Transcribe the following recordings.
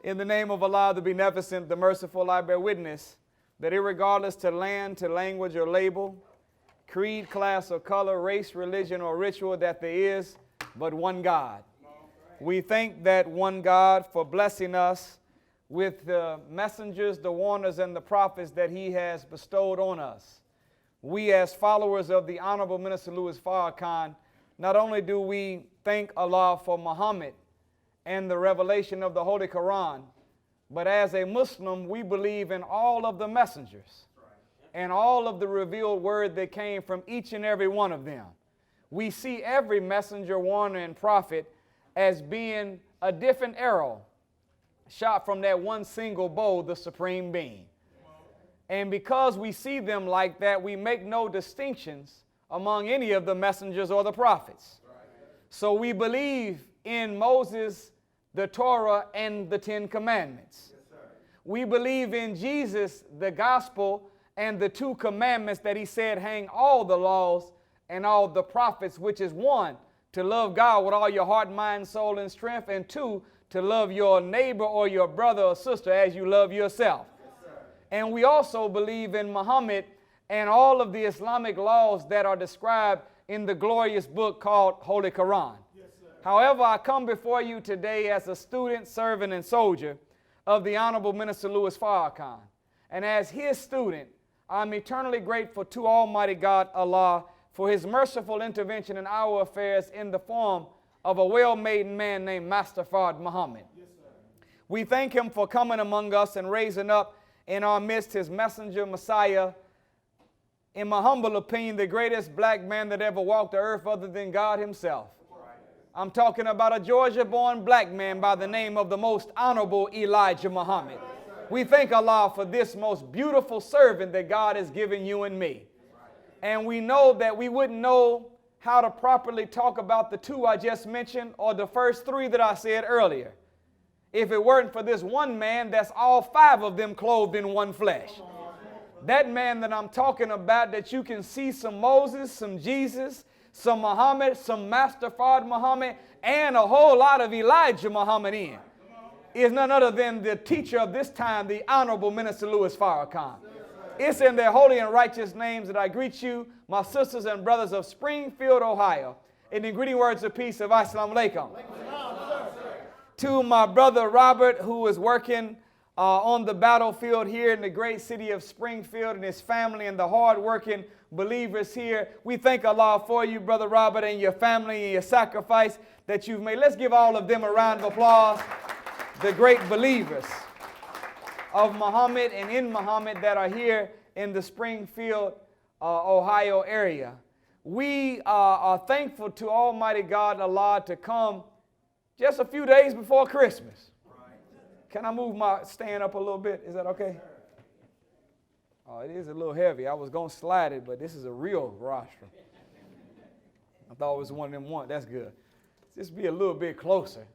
In the name of Allah, the Beneficent, the Merciful, I bear witness that irregardless to land, to language or label, creed, class or color, race, religion or ritual, that there is but one God. We thank that one God for blessing us with the messengers, the warners, and the prophets that he has bestowed on us. We as followers of the Honorable Minister Louis Farrakhan, not only do we thank Allah for Muhammad and the revelation of the Holy Quran, but as a Muslim, we believe in all of the messengers and all of the revealed word that came from each and every one of them. We see every messenger, warner, and prophet as being a different arrow shot from that one single bow, the Supreme Being. And because we see them like that, we make no distinctions among any of the messengers or the prophets. So we believe in Moses, the Torah, and the Ten Commandments. We believe in Jesus, the gospel, and the two commandments that he said hang all the laws and all the prophets, which is one, to love God with all your heart, mind, soul, and strength, and two, to love your neighbor or your brother or sister as you love yourself. And we also believe in Muhammad and all of the Islamic laws that are described in the glorious book called Holy Quran. However, I come before you today as a student, servant, and soldier of the Honorable Minister Louis Farrakhan. And as his student, I'm eternally grateful to Almighty God, Allah, for his merciful intervention in our affairs in the form of a well-made man named Master Fard Muhammad. We thank him for coming among us and raising up in our midst his messenger, Messiah, in my humble opinion, the greatest black man that ever walked the earth other than God himself. I'm talking about a Georgia-born black man by the name of the most honorable Elijah Muhammad. We thank Allah for this most beautiful servant that God has given you and me. And we know that we wouldn't know how to properly talk about the two I just mentioned or the first three that I said earlier if it weren't for this one man that's all five of them clothed in one flesh. That man that I'm talking about, that you can see some Moses, some Jesus, some Muhammad, some Master Fard Muhammad, and a whole lot of Elijah Muhammad in, is none other than the teacher of this time, the Honorable Minister Louis Farrakhan. It's in their holy and righteous names that I greet you, my sisters and brothers of Springfield, Ohio, in the greeting words of peace of Assalamu alaikum. To my brother Robert, who is working on the battlefield here in the great city of Springfield, and his family and the hard-working believers here, we thank Allah for you, Brother Robert, and your family and your sacrifice that you've made. Let's give all of them a round of applause. The great believers of Muhammad and in Muhammad that are here in the Springfield, Ohio area. We are thankful to Almighty God, Allah, to come just a few days before Christmas. Can I move my stand up a little bit? Is that okay? Oh, it is a little heavy. I was going to slide it, but this is a real rostrum. I thought it was one of them one. That's good. Just be a little bit closer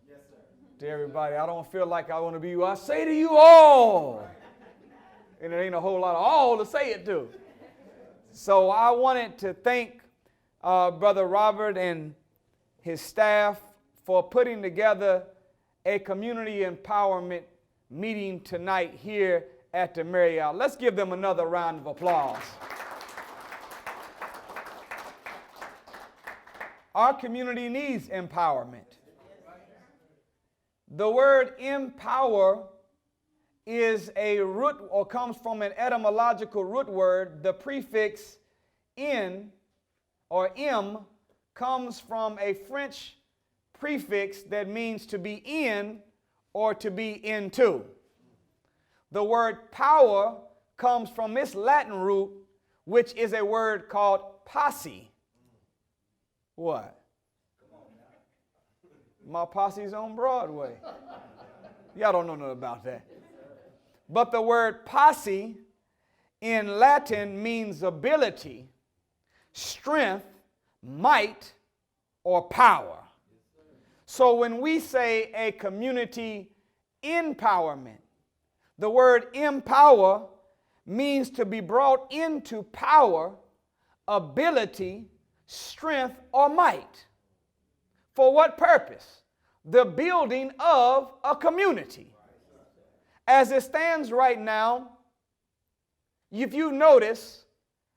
to everybody. I don't feel like I want to be you. I say to you all. And there ain't a whole lot of all to say it to. So I wanted to thank Brother Robert and his staff for putting together a community empowerment meeting tonight here at the Marriott. Let's give them another round of applause. Our community needs empowerment. The word empower is a root or comes from an etymological root word. The prefix in or em comes from a French prefix that means to be in or to be into. The word power comes from its Latin root, which is a word called posse. What? My posse's on Broadway. Y'all don't know nothing about that. But the word posse in Latin means ability, strength, might, or power. So when we say a community empowerment, the word empower means to be brought into power, ability, strength, or might. For what purpose? The building of a community. As it stands right now, if you notice,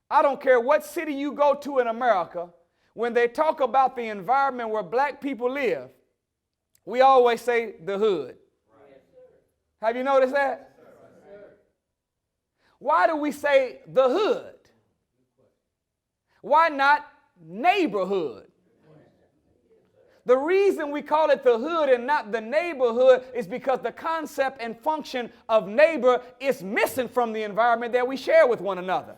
I don't care what city you go to in America, when they talk about the environment where black people live, we always say the hood. Have you noticed that? Why do we say the hood? Why not neighborhood? The reason we call it the hood and not the neighborhood is because the concept and function of neighbor is missing from the environment that we share with one another.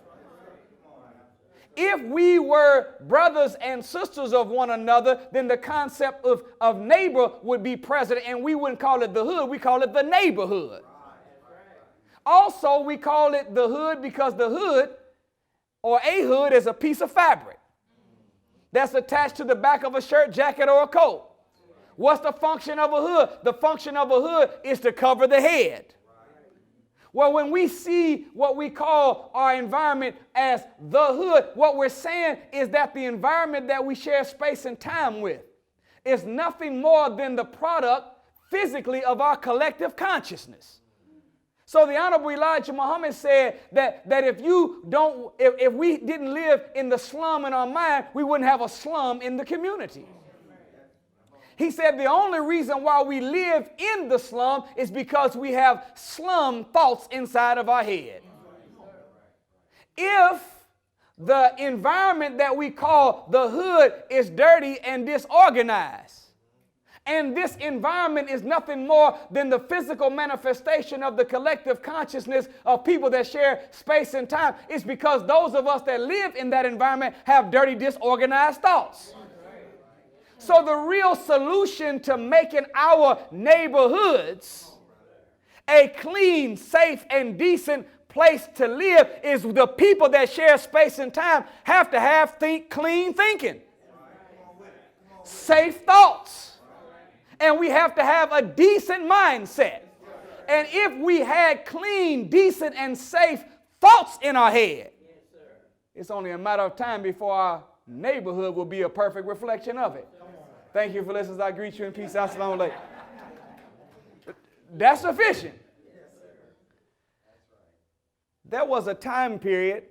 If we were brothers and sisters of one another, then the concept of neighbor would be present, and we wouldn't call it the hood, we call it the neighborhood. Also, we call it the hood because the hood, or a hood, is a piece of fabric that's attached to the back of a shirt, jacket, or a coat. What's the function of a hood? The function of a hood is to cover the head. Well, when we see what we call our environment as the hood, what we're saying is that the environment that we share space and time with is nothing more than the product physically of our collective consciousness. So the Honorable Elijah Muhammad said that if we didn't live in the slum in our mind, we wouldn't have a slum in the community. He said the only reason why we live in the slum is because we have slum thoughts inside of our head. If the environment that we call the hood is dirty and disorganized, and this environment is nothing more than the physical manifestation of the collective consciousness of people that share space and time, it's because those of us that live in that environment have dirty, disorganized thoughts. So the real solution to making our neighborhoods a clean, safe, and decent place to live is the people that share space and time have to have clean thinking, safe thoughts, and we have to have a decent mindset. And if we had clean, decent, and safe thoughts in our head, it's only a matter of time before our neighborhood will be a perfect reflection of it. Thank you for listening. I greet you in peace. Assalamu alaikum. That's sufficient. There was a time period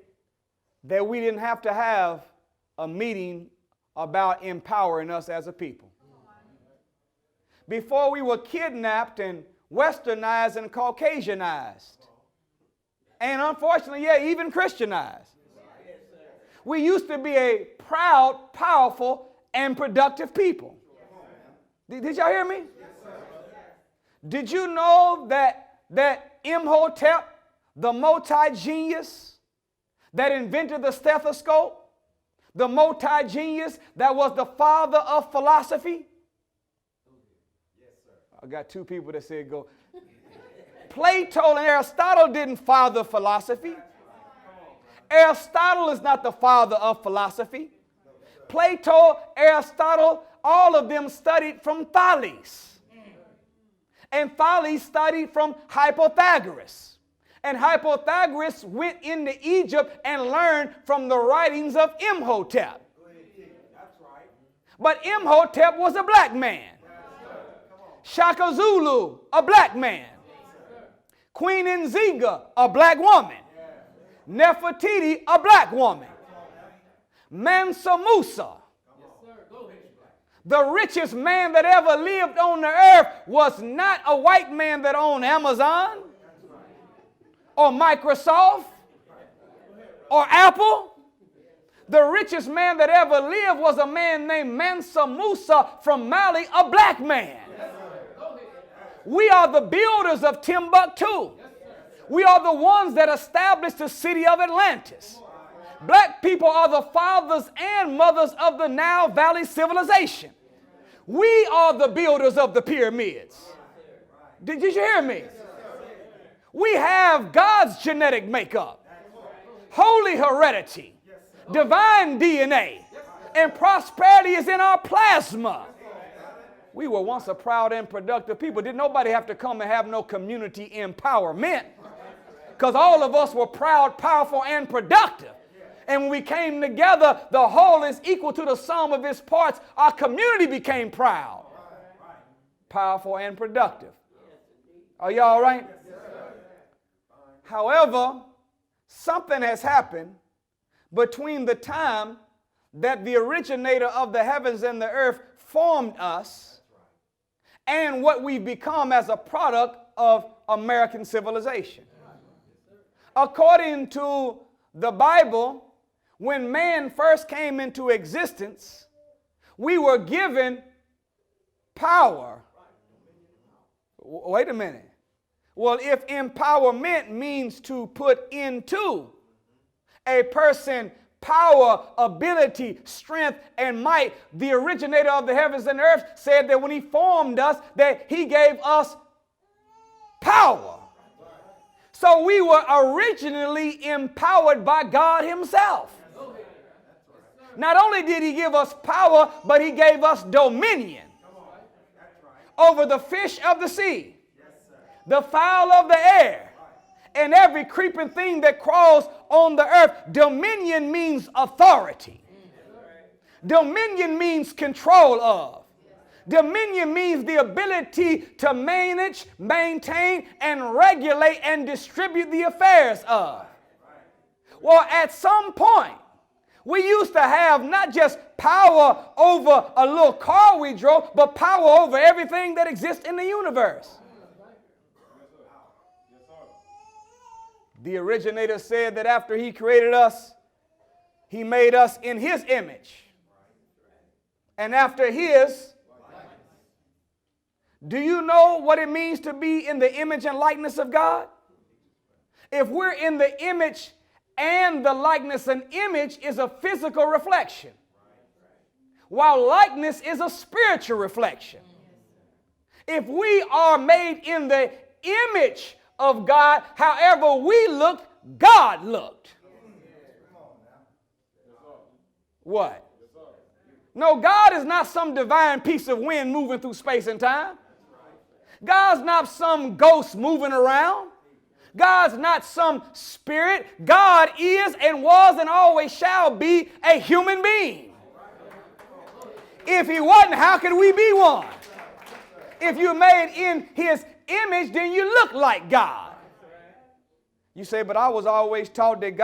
that we didn't have to have a meeting about empowering us as a people. Before we were kidnapped and westernized and Caucasianized, and unfortunately, even Christianized. We used to be a proud, powerful, and productive people. Did y'all hear me? Did you know that Imhotep, the multi-genius that invented the stethoscope, the multi-genius that was the father of philosophy? I got two people that said go. Plato and Aristotle didn't father philosophy. Aristotle is not the father of philosophy. Plato, Aristotle, all of them studied from Thales. And Thales studied from Hypothagorus. And Hypothagorus went into Egypt and learned from the writings of Imhotep. But Imhotep was a black man. Shaka Zulu, a black man. Queen Nzinga, a black woman. Nefertiti, a black woman. Mansa Musa, the richest man that ever lived on the earth, was not a white man that owned Amazon or Microsoft or Apple. The richest man that ever lived was a man named Mansa Musa from Mali, a black man. We are the builders of Timbuktu. We are the ones that established the city of Atlantis. Black people are the fathers and mothers of the Nile Valley civilization. We are the builders of the pyramids. Did you hear me? We have God's genetic makeup, holy heredity, divine DNA, and prosperity is in our plasma. We were once a proud and productive people. Didn't nobody have to come and have no community empowerment, because all of us were proud, powerful, and productive. And when we came together, the whole is equal to the sum of its parts. Our community became proud, powerful, and productive. Are y'all all right? However, something has happened between the time that the originator of the heavens and the earth formed us and what we've become as a product of American civilization. According to the Bible, when man first came into existence, we were given power. Wait a minute. Well, if empowerment means to put into a person power, ability, strength, and might, the originator of the heavens and earth said that when he formed us, that he gave us power. So we were originally empowered by God himself. Not only did he give us power, but he gave us dominion over the fish of the sea, the fowl of the air, and every creeping thing that crawls on the earth. Dominion means authority. Dominion means control of. Dominion means the ability to manage, maintain, and regulate and distribute the affairs of. Well, at some point, we used to have not just power over a little car we drove, but power over everything that exists in the universe. The originator said that after he created us, he made us in his image. And after his, do you know what it means to be in the image and likeness of God? If we're in the image and the likeness, an image is a physical reflection, while likeness is a spiritual reflection. If we are made in the image of God, however we looked, God looked. What? No, God is not some divine piece of wind moving through space and time. God's not some ghost moving around. God's not some spirit. God is and was and always shall be a human being. If he wasn't, how could we be one? If you're made in his image, then you look like God. You say, but I was always taught that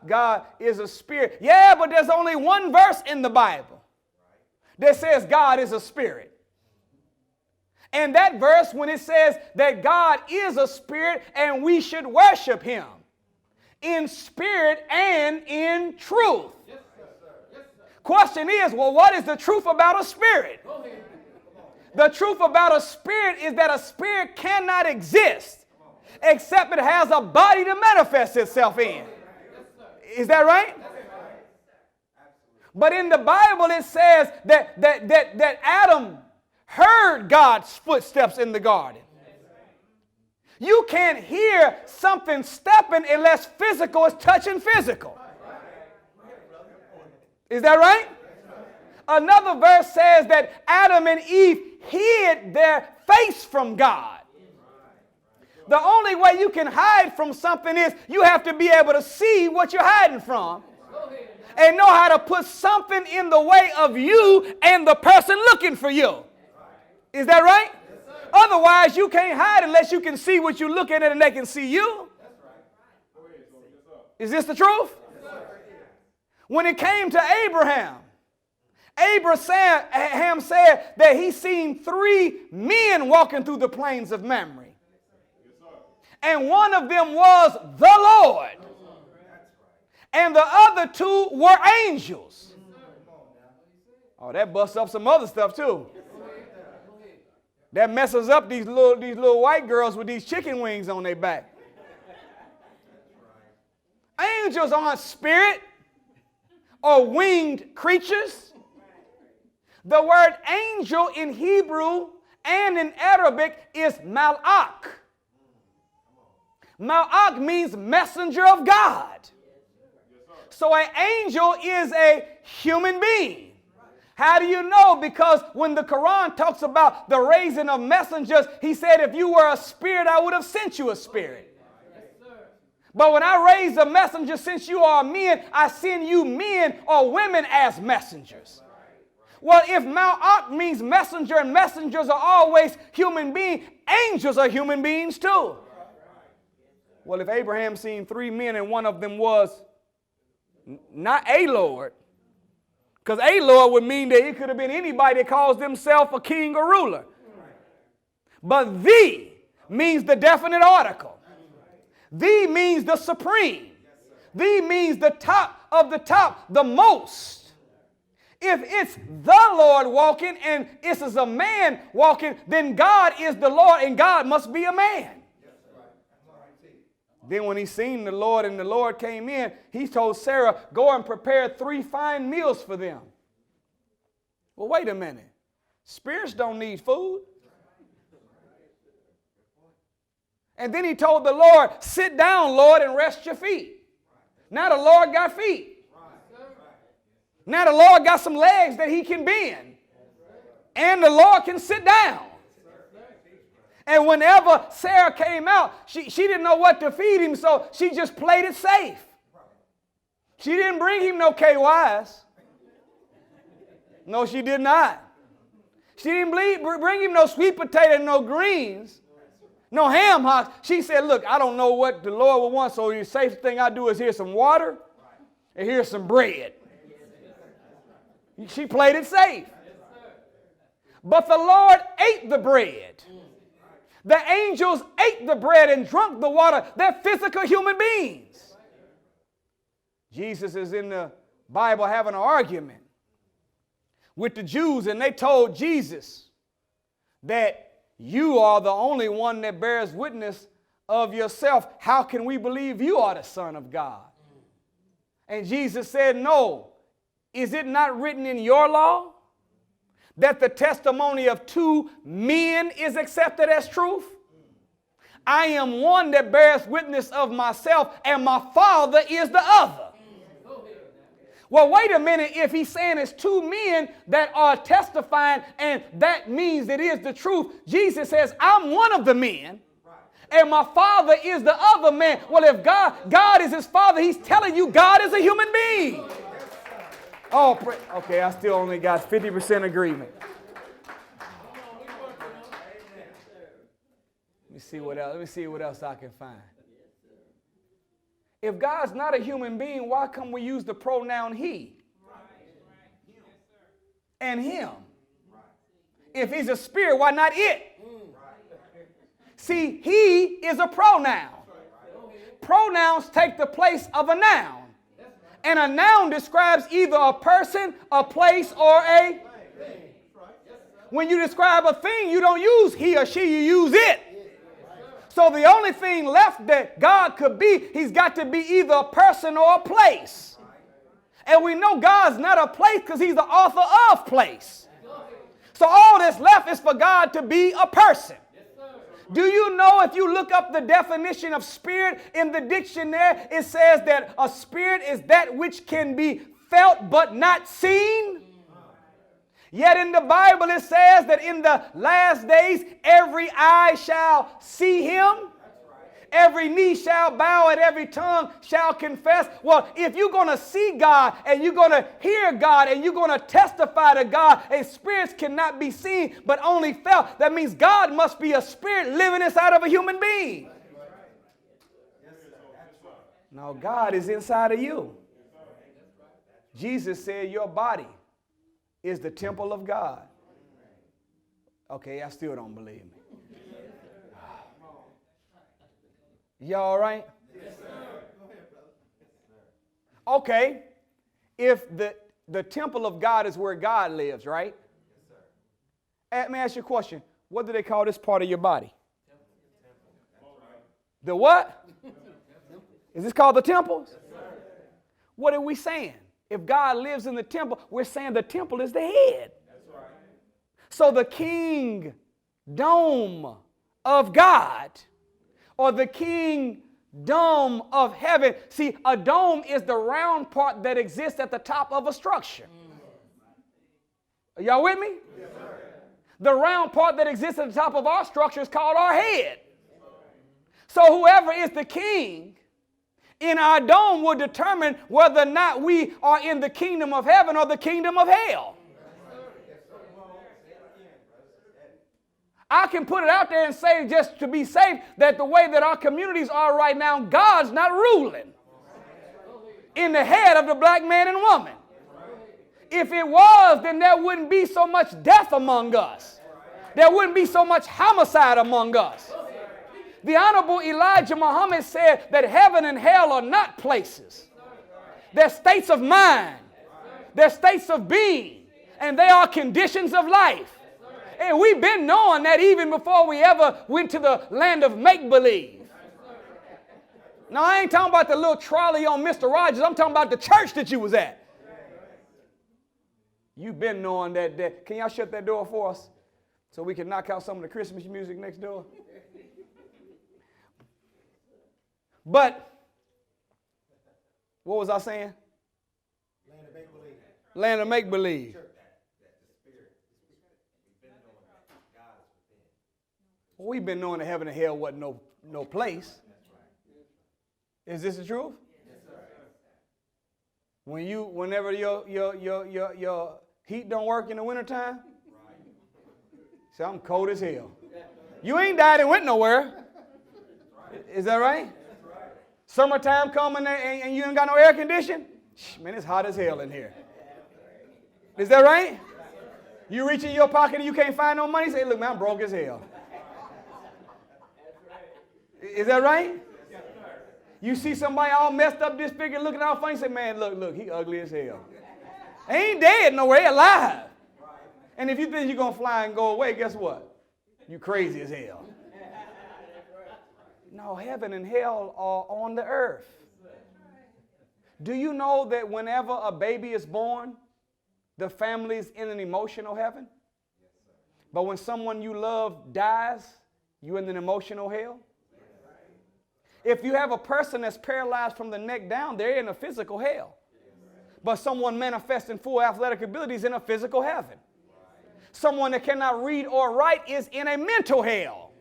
God is a spirit. Yeah, but there's only one verse in the Bible that says God is a spirit. And that verse, when it says that God is a spirit and we should worship him in spirit and in truth. Yes, sir. Yes, sir. Question is, well, what is the truth about a spirit? The truth about a spirit is that a spirit cannot exist except it has a body to manifest itself in. Is that right? But in the Bible it says that Adam heard God's footsteps in the garden. You can't hear something stepping unless physical is touching physical. Is that right? Another verse says that Adam and Eve hid their face from God. The only way you can hide from something is you have to be able to see what you're hiding from and know how to put something in the way of you and the person looking for you. Is that right? Yes, otherwise, you can't hide unless you can see what you're looking at and they can see you. Is this the truth? Yes, when it came to Abraham said that he seen 3 men walking through the plains of Mamre. And one of them was the Lord. And the other 2 were angels. Oh, that busts up some other stuff too. That messes up these little white girls with these chicken wings on their back. Angels aren't spirit or winged creatures. The word angel in Hebrew and in Arabic is malak. Malak means messenger of God. So an angel is a human being. How do you know? Because when the Quran talks about the raising of messengers, he said, if you were a spirit, I would have sent you a spirit. But when I raise a messenger, since you are men, I send you men or women as messengers. Well, if Malak means messenger and messengers are always human beings, angels are human beings too. Well, if Abraham seen 3 men and one of them was not a Lord, because a Lord would mean that it could have been anybody that calls themselves a king or ruler. But the means the definite article. The means the supreme. The means the top of the top, the most. If it's the Lord walking and this is a man walking, then God is the Lord and God must be a man. Then when he seen the Lord and the Lord came in, he told Sarah, go and prepare 3 fine meals for them. Well, wait a minute. Spirits don't need food. And then he told the Lord, sit down, Lord, and rest your feet. Now the Lord got feet. Now the Lord got some legs that he can bend. And the Lord can sit down. And whenever Sarah came out, she didn't know what to feed him, so she just played it safe. She didn't bring him no KYs. No, she did not. She didn't bring him no sweet potato, no greens, no ham hocks. She said, look, I don't know what the Lord will want, so the safest thing I do is here's some water and here's some bread. She played it safe. But the Lord ate the bread. The angels ate the bread and drank the water. They're physical human beings. Jesus is in the Bible having an argument with the Jews, and they told Jesus that you are the only one that bears witness of yourself. How can we believe you are the Son of God? And Jesus said, no. Is it not written in your law that the testimony of 2 men is accepted as truth? I am one that bears witness of myself, and my Father is the other. Well, wait a minute. If he's saying it's 2 men that are testifying, and that means it is the truth, Jesus says, I'm one of the men, and my Father is the other man. Well, if God is his Father, he's telling you God is a human being. Oh, okay, I still only got 50% agreement. Let me see what else I can find. If God's not a human being, why come we use the pronoun he and him? If he's a spirit, why not it? See, he is a pronoun. Pronouns take the place of a noun. And a noun describes either a person, a place, or a thing. When you describe a thing, you don't use he or she, you use it. So the only thing left that God could be, he's got to be either a person or a place. And we know God's not a place because he's the author of place. So all that's left is for God to be a person. Do you know if you look up the definition of spirit in the dictionary, it says that a spirit is that which can be felt but not seen? Yet in the Bible it says that in the last days every eye shall see him. Every knee shall bow and every tongue shall confess. Well, if you're going to see God and you're going to hear God and you're going to testify to God, and spirits cannot be seen but only felt, that means God must be a spirit living inside of a human being. No, God is inside of you. Jesus said your body is the temple of God. Okay, I still don't believe me. Y'all all right? Yes, sir. Okay, if the temple of God is where God lives, right? Yes, sir. Let me ask you a question. What do they call this part of your body? The what? Is this called the temple? Yes, what are we saying? If God lives in the temple, we're saying the temple is the head. That's right. So the kingdom of God, or the kingdom of heaven. See, a dome is the round part that exists at the top of a structure. Are y'all with me? Yes, sir. The round part that exists at the top of our structure is called our head. So whoever is the king in our dome will determine whether or not we are in the kingdom of heaven or the kingdom of hell. I can put it out there and say, just to be safe, that the way that our communities are right now, God's not ruling in the head of the black man and woman. If it was, then there wouldn't be so much death among us. There wouldn't be so much homicide among us. The Honorable Elijah Muhammad said that heaven and hell are not places. They're states of mind. They're states of being. And they are conditions of life. And we've been knowing that even before we ever went to the land of make-believe. Now, I ain't talking about the little trolley on Mr. Rogers. I'm talking about the church that you was at. You've been knowing that. Can y'all shut that door for us so we can knock out some of the Christmas music next door? But, what was I saying? Land of make-believe. Land of make-believe. Well, we've been knowing that heaven and hell wasn't no place. Is this the truth? Yes, sir. Whenever your heat don't work in the wintertime, say, I'm cold as hell. You ain't died and went nowhere. Is that right? Summertime coming and you ain't got no air condition? Man, it's hot as hell in here. Is that right? You reach in your pocket and you can't find no money, say, look, man, I'm broke as hell. Is that right? You see somebody all messed up, disfigured, looking all funny, say, man, look, he ugly as hell. He ain't dead nowhere, he alive. And if you think you're going to fly and go away, guess what? You crazy as hell. No, heaven and hell are on the earth. Do you know that whenever a baby is born, the family's in an emotional heaven? But when someone you love dies, you're in an emotional hell? If you have a person that's paralyzed from the neck down, they're in a physical hell. But someone manifesting full athletic abilities in a physical heaven. Someone that cannot read or write is in a mental hell.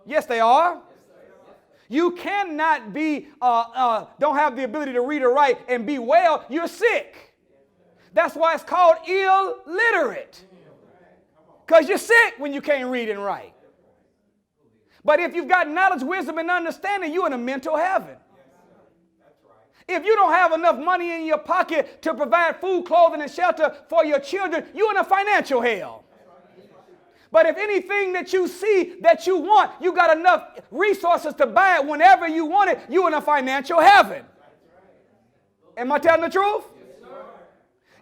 Yes, they are. You cannot be, don't have the ability to read or write and be well. You're sick. That's why it's called illiterate. Because you're sick when you can't read and write. But if you've got knowledge, wisdom, and understanding, you're in a mental heaven. If you don't have enough money in your pocket to provide food, clothing, and shelter for your children, you're in a financial hell. But if anything that you see that you want, you got enough resources to buy it whenever you want it, you're in a financial heaven. Am I telling the truth?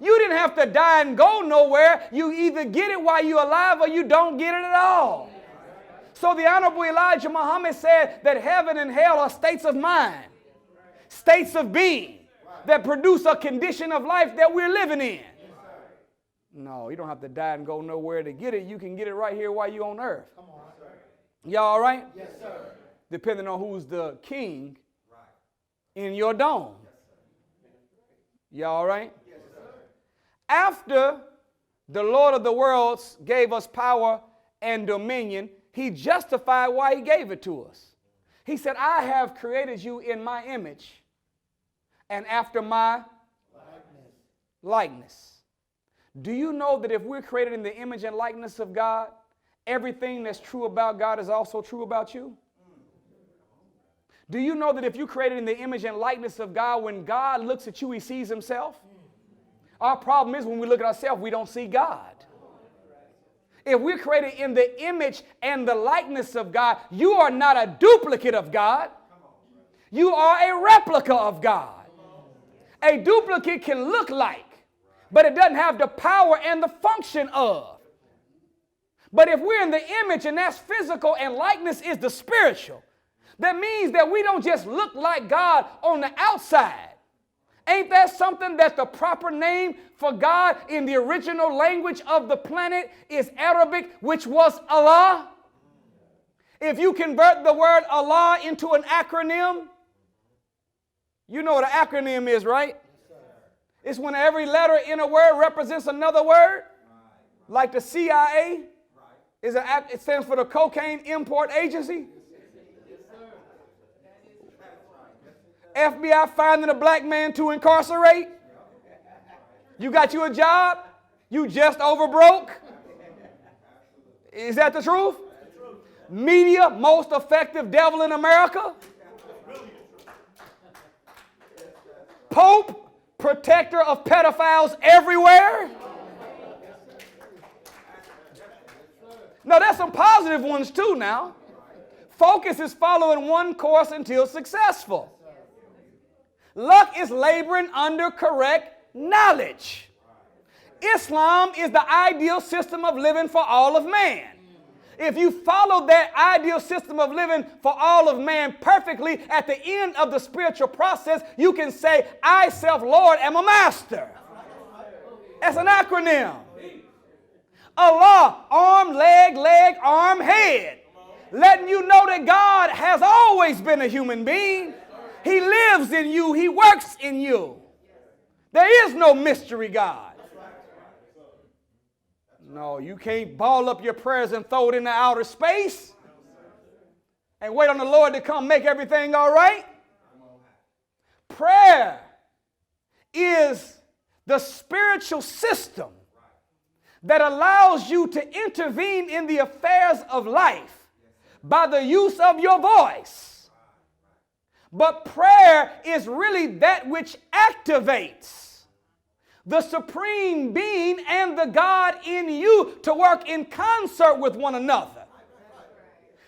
You didn't have to die and go nowhere. You either get it while you're alive or you don't get it at all. So the Honorable Elijah Muhammad said that heaven and hell are states of mind, states of being that produce a condition of life that we're living in. No, you don't have to die and go nowhere to get it. You can get it right here while you're on earth. Y'all all right? Yes, sir. Depending on who's the king in your dome. Y'all all right? Yes, sir. After the Lord of the worlds gave us power and dominion, he justified why he gave it to us. He said, I have created you in my image and after my likeness. Do you know that if we're created in the image and likeness of God, everything that's true about God is also true about you? Do you know that if you're created in the image and likeness of God, when God looks at you, he sees himself? Our problem is when we look at ourselves, we don't see God. If we're created in the image and the likeness of God, you are not a duplicate of God. You are a replica of God. A duplicate can look like, but it doesn't have the power and the function of. But if we're in the image and that's physical and likeness is the spiritual, that means that we don't just look like God on the outside. Ain't that something that the proper name for God in the original language of the planet is Arabic, which was Allah? If you convert the word Allah into an acronym, you know what an acronym is, right? It's when every letter in a word represents another word. Like the CIA, it stands for the Cocaine Import Agency. FBI finding a black man to incarcerate. You got you a job. You just over broke. Is that the truth? Media, most effective devil in America. Pope, protector of pedophiles everywhere. No, there's some positive ones too now. Focus is following one course until successful. Luck is laboring under correct knowledge. Islam is the ideal system of living for all of man. If you follow that ideal system of living for all of man perfectly, at the end of the spiritual process, you can say, I, self-Lord, am a master. That's an acronym. Allah, arm, leg, arm, head. Letting you know that God has always been a human being. He lives in you. He works in you. There is no mystery God. No, you can't ball up your prayers and throw it into outer space and wait on the Lord to come make everything all right. Prayer is the spiritual system that allows you to intervene in the affairs of life by the use of your voice. But prayer is really that which activates the supreme being and the God in you to work in concert with one another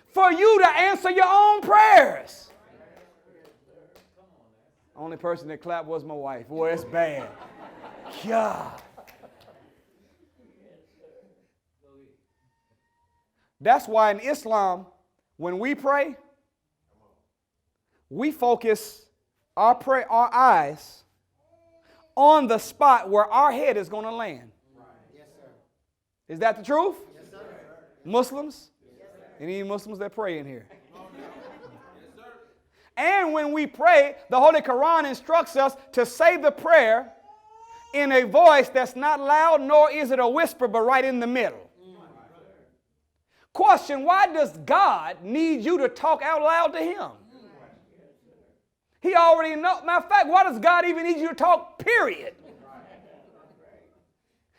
for you to answer your own prayers. Only person that clapped was my wife. Boy, it's bad. God. That's why in Islam, when we pray, we focus our eyes on the spot where our head is going to land. Yes, sir. Is that the truth? Yes, sir. Muslims? Yes, sir. Any Muslims that pray in here? And when we pray, the Holy Quran instructs us to say the prayer in a voice that's not loud, nor is it a whisper, but right in the middle. Question, why does God need you to talk out loud to him? He already knows. Matter of fact, why does God even need you to talk, period?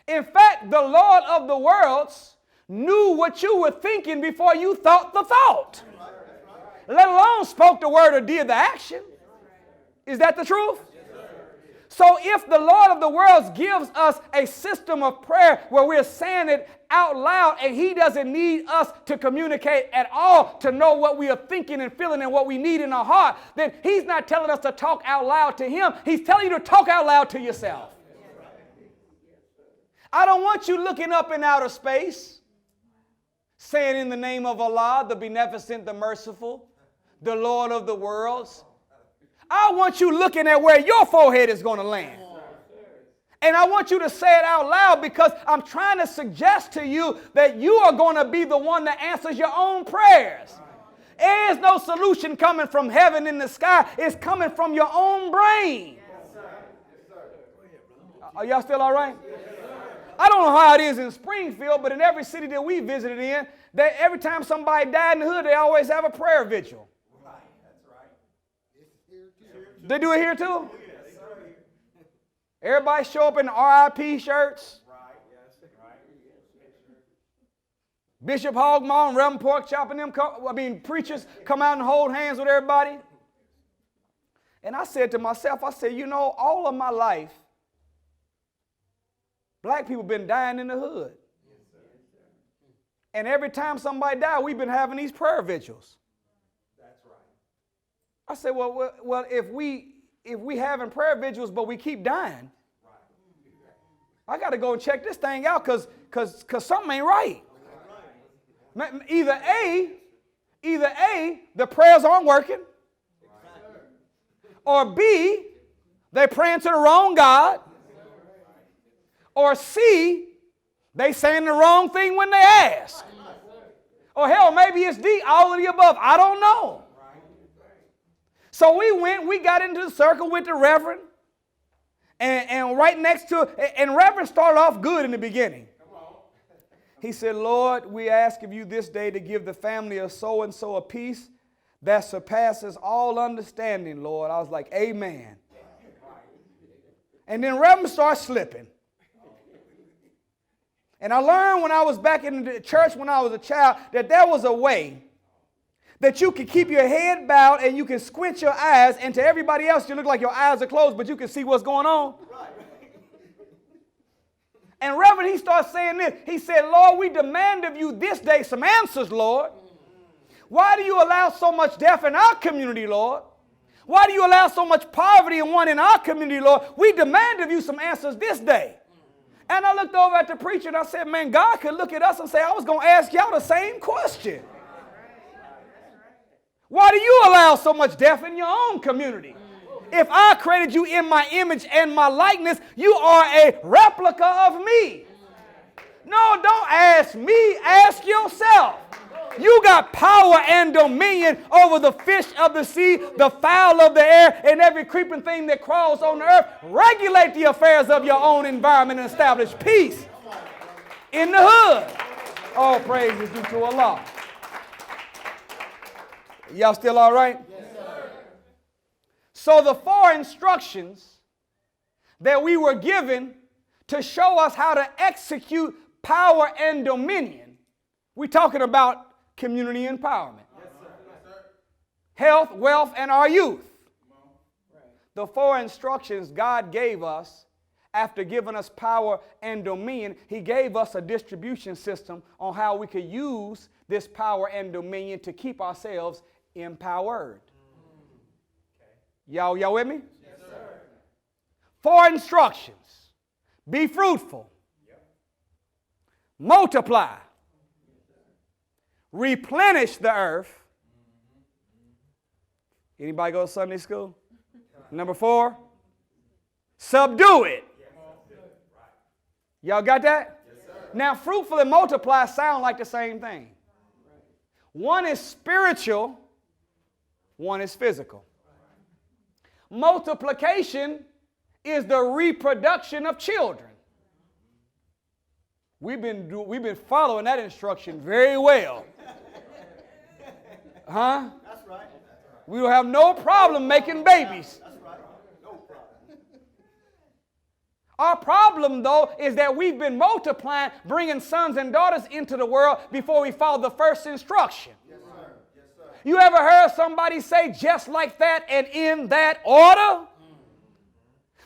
In fact, the Lord of the worlds knew what you were thinking before you thought the thought. Let alone spoke the word or did the action. Is that the truth? So if the Lord of the worlds gives us a system of prayer where we're saying it out loud and he doesn't need us to communicate at all to know what we are thinking and feeling and what we need in our heart, then he's not telling us to talk out loud to him. He's telling you to talk out loud to yourself. I don't want you looking up in outer space saying in the name of Allah, the beneficent, the merciful, the Lord of the worlds. I want you looking at where your forehead is going to land. And I want you to say it out loud because I'm trying to suggest to you that you are going to be the one that answers your own prayers. There is no solution coming from heaven in the sky. It's coming from your own brain. Are y'all still all right? I don't know how it is in Springfield, but in every city that we visited in, every time somebody died in the hood, they always have a prayer vigil. They do it here too? Everybody show up in RIP shirts. Bishop Hogmaw and Reverend Pork Chop and them, preachers come out and hold hands with everybody. And I said to myself, you know, all of my life, black people been dying in the hood. And every time somebody died, we've been having these prayer vigils. I said, well, if we having prayer vigils, but we keep dying, I got to go and check this thing out because something ain't right. Either A, the prayers aren't working, or B, they're praying to the wrong God, or C, they saying the wrong thing when they ask, or hell, maybe it's D, all of the above. I don't know. So we got into the circle with the Reverend, and right next to it, and Reverend started off good in the beginning. He said, Lord, we ask of you this day to give the family of so-and-so a peace that surpasses all understanding, Lord. I was like, amen. And then Reverend started slipping. And I learned when I was back in the church when I was a child that there was a way that you can keep your head bowed and you can squint your eyes, and to everybody else you look like your eyes are closed, but you can see what's going on. And Reverend, he starts saying this. He said, Lord, we demand of you this day some answers, Lord. Why do you allow so much death in our community, Lord? Why do you allow so much poverty in one in our community, Lord? We demand of you some answers this day. And I looked over at the preacher and I said, man, God could look at us and say, I was going to ask y'all the same question. Why do you allow so much death in your own community? If I created you in my image and my likeness, you are a replica of me. No, don't ask me. Ask yourself. You got power and dominion over the fish of the sea, the fowl of the air, and every creeping thing that crawls on the earth. Regulate the affairs of your own environment and establish peace in the hood. All praise is due to Allah. Y'all still all right? Yes, sir. So the 4 instructions that we were given to show us how to execute power and dominion, we're talking about community empowerment. Yes, sir. Yes, sir. Health, wealth, and our youth. The 4 instructions God gave us after giving us power and dominion, he gave us a distribution system on how we could use this power and dominion to keep ourselves empowered. Y'all with me? Yes, sir. 4 instructions. Be fruitful. Multiply. Replenish the earth. Anybody go to Sunday school? Number 4, subdue it. Y'all got that? Yes, sir. Now, fruitful and multiply sound like the same thing. One is spiritual, one is physical. Multiplication is the reproduction of children. We've been following that instruction very well. Huh? That's right. We will have no problem making babies. That's right. No problem. Our problem, though, is that we've been multiplying, bringing sons and daughters into the world before we follow the first instruction. Yes, sir. Yes, sir. You ever heard somebody say just like that and in that order?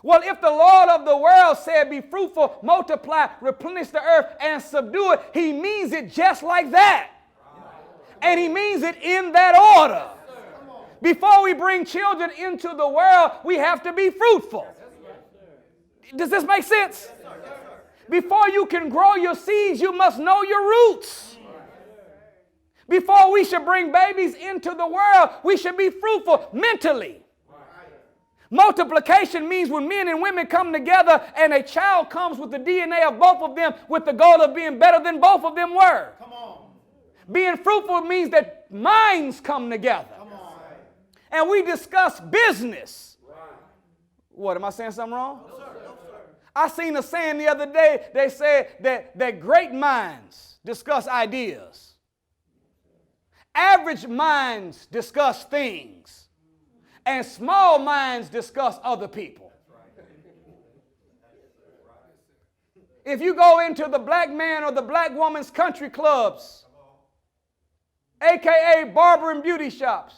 Well, if the Lord of the world said be fruitful, multiply, replenish the earth, and subdue it, he means it just like that. And he means it in that order. Before we bring children into the world, we have to be fruitful. Does this make sense? Before you can grow your seeds, you must know your roots. Before we should bring babies into the world, we should be fruitful mentally. Multiplication means when men and women come together and a child comes with the DNA of both of them with the goal of being better than both of them were. Come on. Being fruitful means that minds come together. Come on. And we discuss business. What, am I saying something wrong? No, sir. No, sir. I seen a saying the other day. They said that great minds discuss ideas. Average minds discuss things. And small minds discuss other people. If you go into the black man or the black woman's country clubs, a.k.a. barber and beauty shops,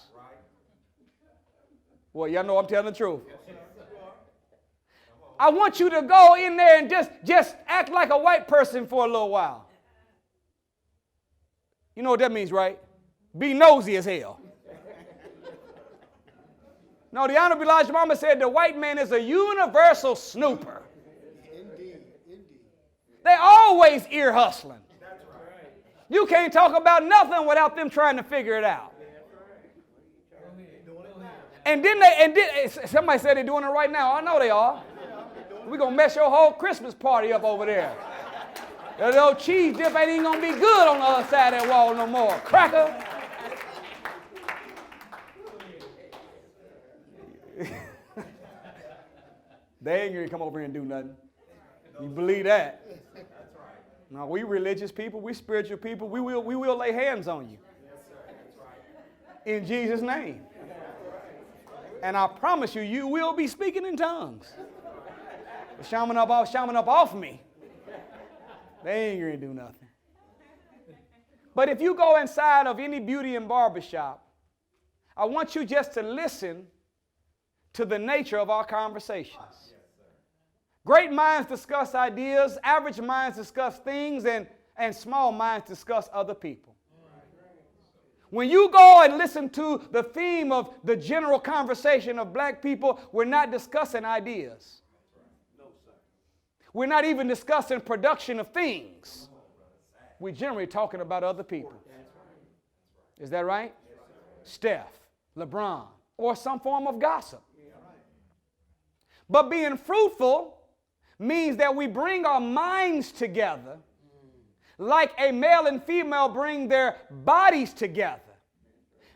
well, y'all know I'm telling the truth. I want you to go in there and just act like a white person for a little while. You know what that means, right? Be nosy as hell. No, the Honorable Elijah Muhammad said the white man is a universal snooper. Indeed. Indeed. They always ear hustling. That's right. You can't talk about nothing without them trying to figure it out. Doing it now. And then somebody said they're doing it right now. I know they are. We're going to mess your whole Christmas party up over there. That old cheese dip ain't even going to be good on the other side of that wall no more. Cracker. They ain't going to come over here and do nothing. You believe that? No, we religious people, we spiritual people, we will lay hands on you. In Jesus' name. And I promise you, you will be speaking in tongues. Shaman up off me. They ain't going to do nothing. But if you go inside of any beauty and barbershop, I want you just to listen to the nature of our conversations. Great minds discuss ideas, average minds discuss things, and small minds discuss other people. When you go and listen to the theme of the general conversation of black people, we're not discussing ideas. We're not even discussing production of things. We're generally talking about other people. Is that right? Steph, LeBron, or some form of gossip. But being fruitful means that we bring our minds together like a male and female bring their bodies together.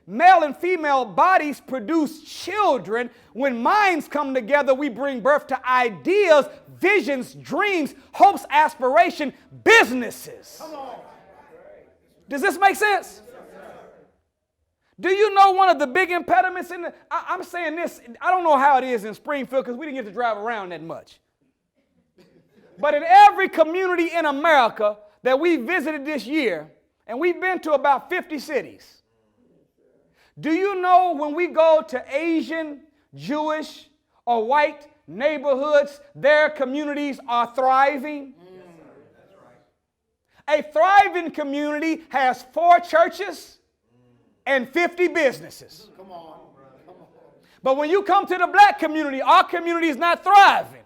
Male and female bodies produce children. When minds come together, we bring birth to ideas, visions, dreams, hopes, aspiration, businesses. Does this make sense? Do you know one of the big impediments in the, I'm saying this, I don't know how it is in Springfield because we didn't get to drive around that much. But in every community in America that we visited this year, and we've been to about 50 cities, do you know when we go to Asian, Jewish, or white neighborhoods, their communities are thriving? A thriving community has 4 churches and 50 businesses. Come on. But when you come to the black community, our community is not thriving.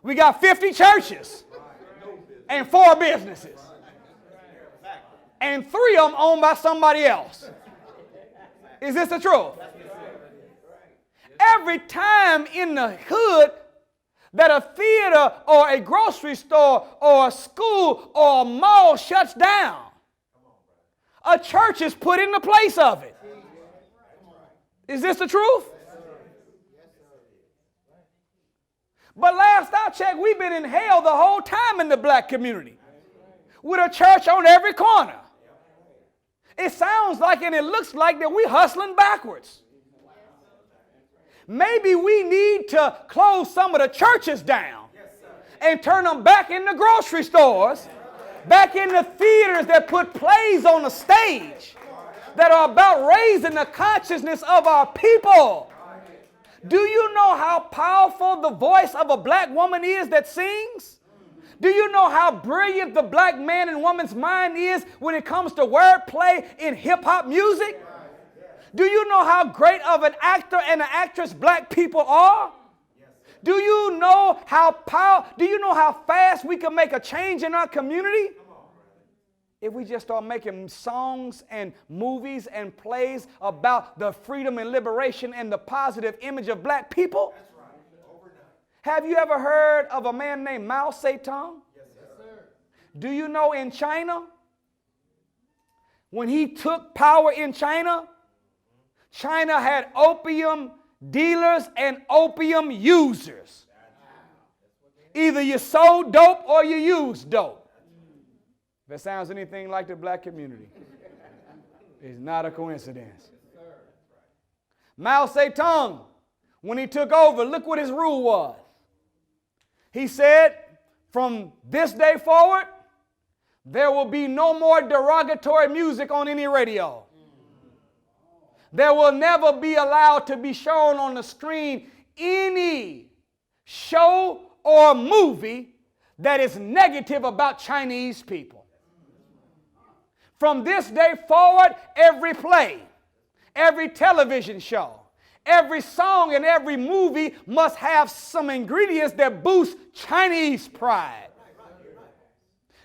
We got 50 churches and 4 businesses. And 3 of them owned by somebody else. Is this the truth? Every time in the hood that a theater or a grocery store or a school or a mall shuts down, a church is put in the place of it. Is this the truth? But last I checked, we've been in hell the whole time in the black community with a church on every corner. It sounds like and it looks like that we're hustling backwards. Maybe we need to close some of the churches down and turn them back into grocery stores, back into theaters that put plays on the stage that are about raising the consciousness of our people. Do you know how powerful the voice of a black woman is that sings? Do you know how brilliant the black man and woman's mind is when it comes to wordplay in hip-hop music? Do you know how great of an actor and an actress black people are? Do you know how fast we can make a change in our community? If we just start making songs and movies and plays about the freedom and liberation and the positive image of black people. Have you ever heard of a man named Mao Zedong? Yes, sir. Do you know in China, when he took power in China, China had opium dealers and opium users. Either you sold dope or you used dope. If it sounds anything like the black community, it's not a coincidence. Mao Zedong, when he took over, look what his rule was. He said, from this day forward, there will be no more derogatory music on any radio. There will never be allowed to be shown on the screen any show or movie that is negative about Chinese people. From this day forward, every play, every television show, every song and every movie must have some ingredients that boost Chinese pride.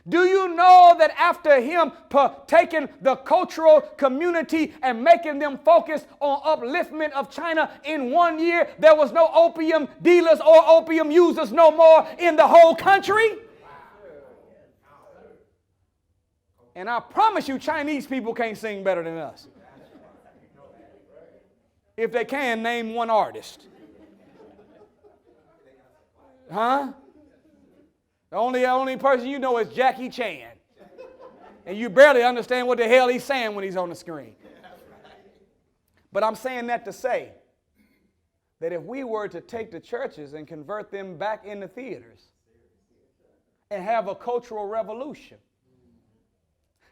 Do you know that after him taking the cultural community and making them focus on upliftment of China in 1 year, there was no opium dealers or opium users no more in the whole country? And I promise you, Chinese people can't sing better than us. If they can, name one artist. Huh? The only person you know is Jackie Chan. And you barely understand what the hell he's saying when he's on the screen. But I'm saying that to say that if we were to take the churches and convert them back into theaters and have a cultural revolution.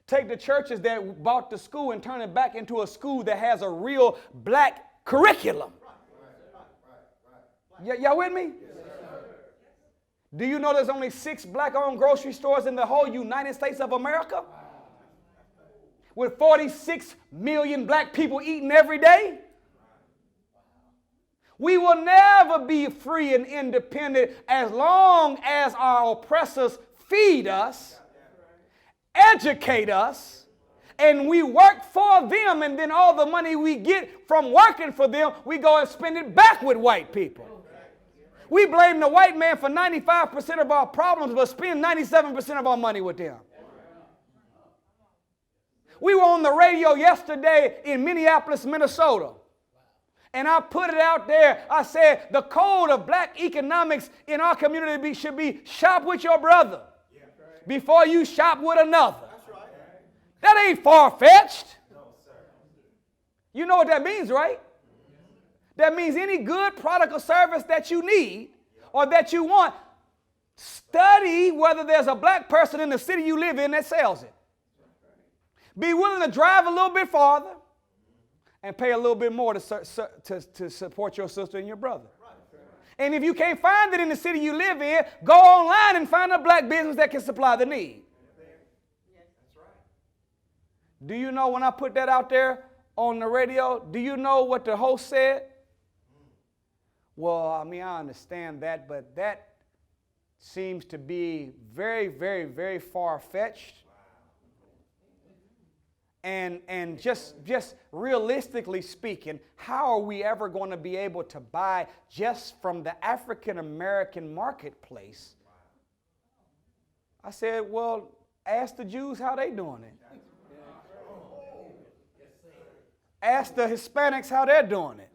Take the churches that bought the school and turn it back into a school that has a real black curriculum. Y'all with me? Do you know there's only 6 black-owned grocery stores in the whole United States of America? With 46 million black people eating every day? We will never be free and independent as long as our oppressors feed us, educate us, and we work for them, and then all the money we get from working for them, we go and spend it back with white people. We blame the white man for 95% of our problems, but spend 97% of our money with them. We were on the radio yesterday in Minneapolis, Minnesota. And I put it out there. I said the code of black economics in our community should be shop with your brother before you shop with another. That ain't far-fetched. You know what that means, right? That means any good product or service that you need or that you want, study whether there's a black person in the city you live in that sells it. Be willing to drive a little bit farther and pay a little bit more to support your sister and your brother. And if you can't find it in the city you live in, go online and find a black business that can supply the need. Do you know when I put that out there on the radio, do you know what the host said? Well, I mean, I understand that, but that seems to be very, very, very far-fetched. And just realistically speaking, how are we ever going to be able to buy just from the African American marketplace? I said, well, ask the Jews how they doing it. Ask the Hispanics how they're doing it.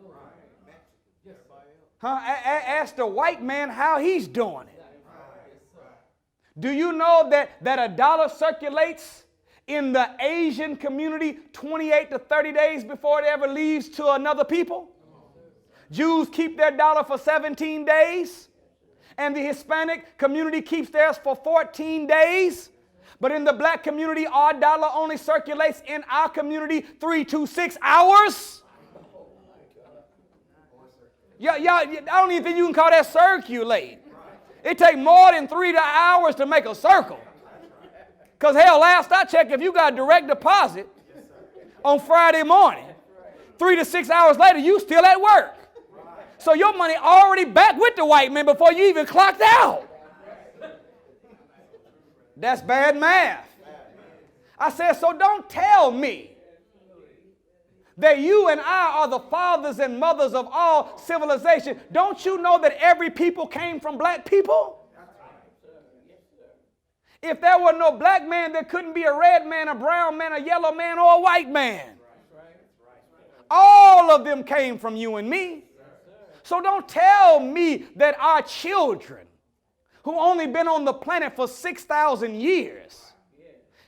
Ask the white man how he's doing it. Do you know that $1 circulates in the Asian community 28 to 30 days before it ever leaves to another people? Jews keep their dollar for 17 days, and the Hispanic community keeps theirs for 14 days. But in the black community, our dollar only circulates in our community 3 to 6 hours. I don't even think you can call that circulate. It takes more than 3 hours to make a circle. Because hell, last I checked, if you got a direct deposit on Friday morning, 3 to 6 hours later, you still at work. So your money already back with the white man before you even clocked out. That's bad math. I said, so don't tell me that you and I are the fathers and mothers of all civilization. Don't you know that every people came from black people? If there were no black man, there couldn't be a red man, a brown man, a yellow man, or a white man. All of them came from you and me. So don't tell me that our children, who only been on the planet for 6,000 years,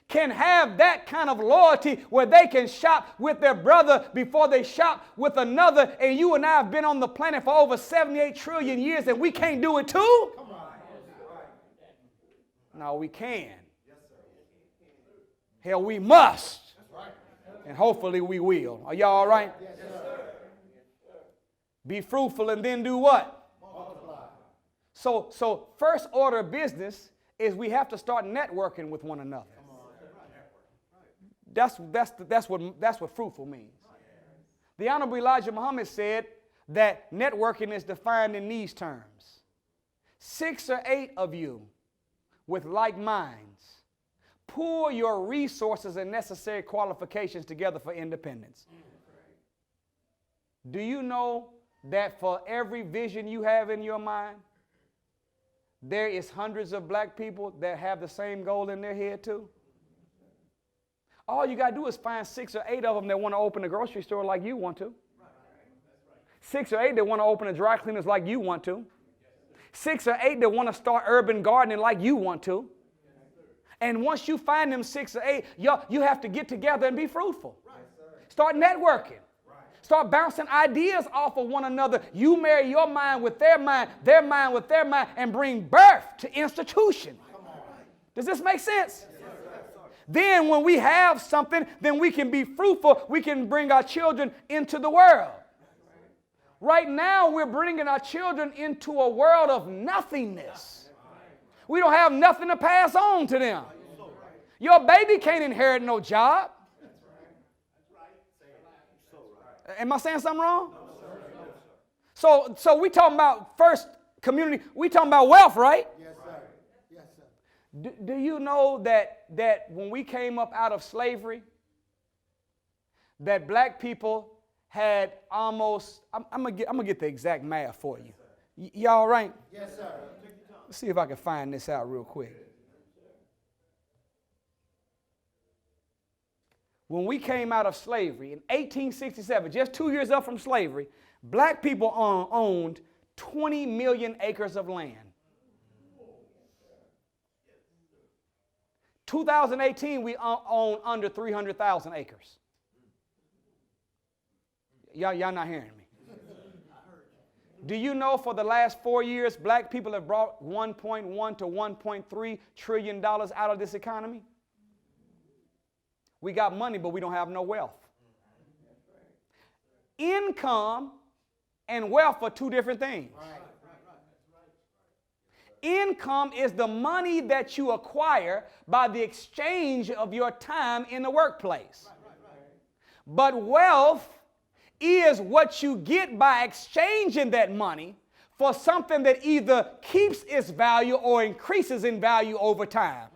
can have that kind of loyalty where they can shop with their brother before they shop with another, and you and I have been on the planet for over 78 trillion years and we can't do it too? No, we can. Hell, we must. And hopefully we will. Are y'all all right? Yes, sir. Be fruitful and then do what? Multiply. So first order of business is we have to start networking with one another. That's what fruitful means. The Honorable Elijah Muhammad said that networking is defined in these terms. 6 or 8 of you with like minds, pool your resources and necessary qualifications together for independence. Do you know that for every vision you have in your mind, there is hundreds of black people that have the same goal in their head too? All you got to do is find 6 or 8 of them that want to open a grocery store like you want to. 6 or 8 that want to open a dry cleaners like you want to. 6 or 8 that want to start urban gardening like you want to. And once you find them 6 or 8, you have to get together and be fruitful. Start networking. Start bouncing ideas off of one another. You marry your mind with their mind with their mind, and bring birth to institution. Does this make sense? Then when we have something, then we can be fruitful. We can bring our children into the world. Right now, we're bringing our children into a world of nothingness. We don't have nothing to pass on to them. Your baby can't inherit no job. Am I saying something wrong? So we talking about first community. We talking about wealth, right? Yes, sir. Yes, sir. Do you know that when we came up out of slavery, that black people had almost, I'm gonna get the exact math for you. Y'all all right? Yes, sir. Let's see if I can find this out real quick. When we came out of slavery in 1867, just 2 years up from slavery, black people owned 20 million acres of land. 2018, we own under 300,000 acres. Y'all not hearing me. Do you know for the last 4 years, black people have brought $1.1 to $1.3 trillion out of this economy? We got money, but we don't have no wealth. Income and wealth are two different things. Income is the money that you acquire by the exchange of your time in the workplace. But wealth is what you get by exchanging that money for something that either keeps its value or increases in value over time.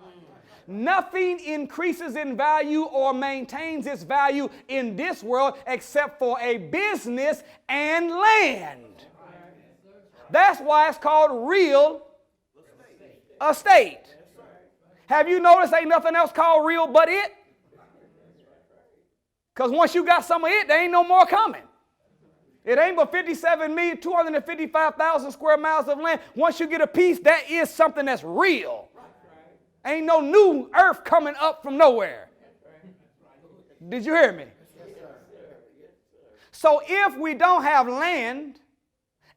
Nothing increases in value or maintains its value in this world except for a business and land. That's why it's called real estate. Have you noticed ain't nothing else called real but it? Because once you got some of it, there ain't no more coming. It ain't but 57,255,000 square miles of land. Once you get a piece, that is something that's real. Ain't no new earth coming up from nowhere. Did you hear me? So if we don't have land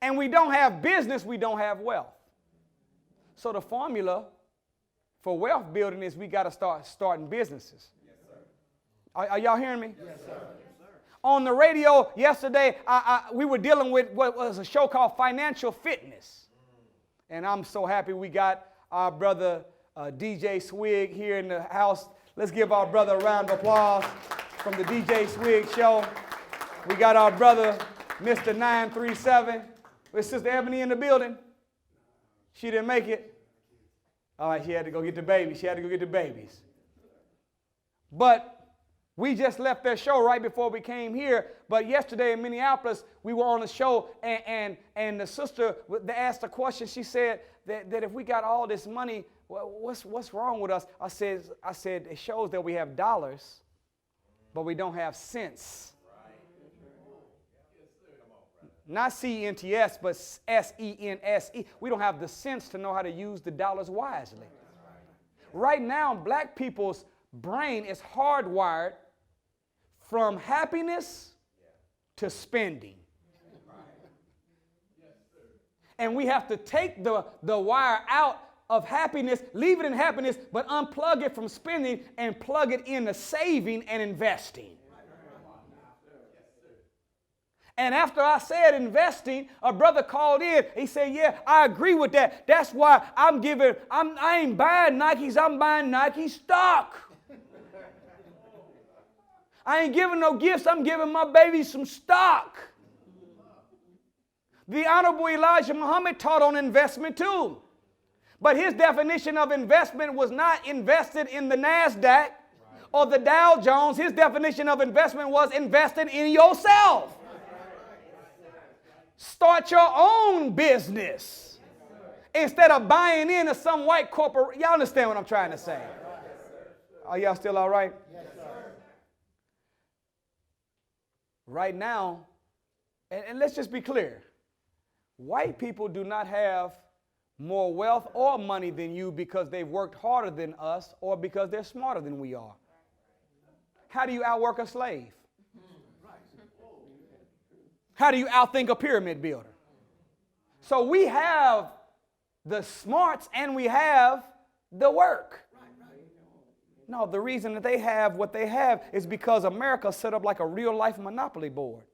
and we don't have business, we don't have wealth. So the formula for wealth building is we got to start starting businesses. Are y'all hearing me? Yes, sir. On the radio yesterday, we were dealing with what was a show called Financial Fitness. And I'm so happy we got our brother DJ Swig here in the house. Let's give our brother a round of applause from the DJ Swig show. We got our brother, Mr. 937, with Sister Ebony in the building. She didn't make it. All right, she had to go get the babies. She had to go get the babies. But we just left their show right before we came here. But yesterday in Minneapolis, we were on a show, and the sister asked a question. She said that if we got all this money, what's wrong with us? I said it shows that we have dollars, but we don't have cents. Not C-E-N-T-S, but S-E-N-S-E. We don't have the sense to know how to use the dollars wisely. Right now, black people's brain is hardwired from happiness to spending. And we have to take the wire out of happiness, leave it in happiness, but unplug it from spending and plug it into saving and investing. And after I said investing, a brother called in. He said, yeah, I agree with that. That's why I ain't buying Nikes, I'm buying Nike stock. I ain't giving no gifts, I'm giving my baby some stock. The Honorable Elijah Muhammad taught on investment too. But his definition of investment was not invested in the NASDAQ or the Dow Jones. His definition of investment was investing in yourself. Start your own business instead of buying into some white corporate. Y'all understand what I'm trying to say? Are y'all still all right? Yes, sir. Right now, and let's just be clear, white people do not have more wealth or money than you because they've worked harder than us or because they're smarter than we are. How do you outwork a slave? How do you outthink a pyramid builder? So we have the smarts and we have the work. No, the reason that they have what they have is because America set up like a real-life monopoly board.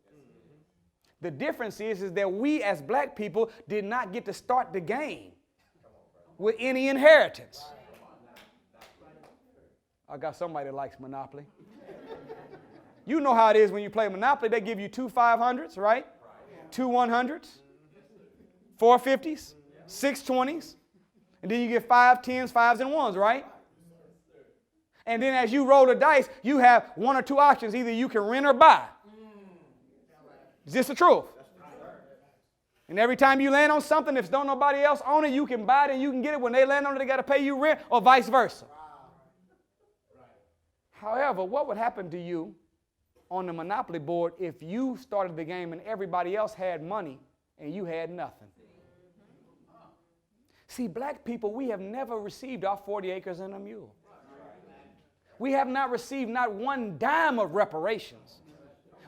The difference is that we as black people did not get to start the game with any inheritance. I got somebody that likes Monopoly. You know how it is when you play Monopoly. They give you 2 500s, right? 2 100s, 4 50s, 6 20s, and then you get 5 10s, 5s, and 1s, right? And then as you roll the dice, you have 1 or 2 options. Either you can rent or buy. Is this the truth? And every time you land on something, if don't nobody else own it, you can buy it and you can get it. When they land on it, they got to pay you rent, or vice versa. However, what would happen to you on the Monopoly board if you started the game and everybody else had money and you had nothing? See, black people, we have never received our 40 acres and a mule. We have not received not 1 dime of reparations.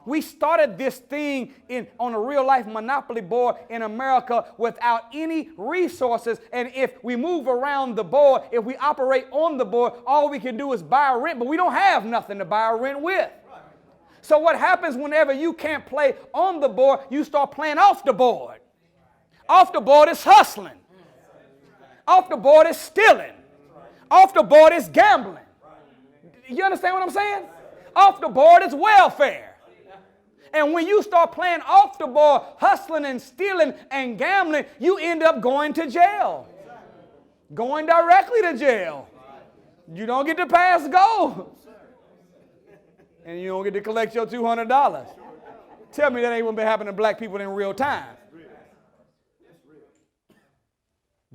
We started this thing on a real-life monopoly board in America without any resources. And if we move around the board, if we operate on the board, all we can do is buy or rent, but we don't have nothing to buy or rent with. So what happens whenever you can't play on the board, you start playing off the board. Off the board is hustling. Off the board is stealing. Off the board is gambling. You understand what I'm saying? Off the board is welfare. And when you start playing off the board, hustling and stealing and gambling, you end up going to jail. Going directly to jail. You don't get to pass go. And you don't get to collect your $200. Tell me that ain't what been happening to black people in real time.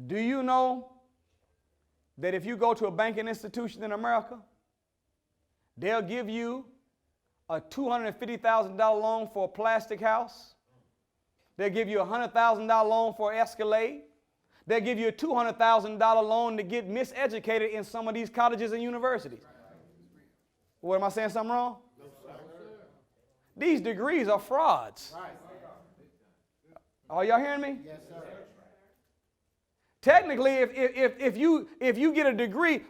Do you know that if you go to a banking institution in America, they'll give you a $250,000 loan for a plastic house. They'll give you a $100,000 loan for an Escalade. They'll give you a $200,000 loan to get miseducated in some of these colleges and universities. What, am I saying something wrong? These degrees are frauds. Are y'all hearing me? Yes, sir. Technically, if you get a degree,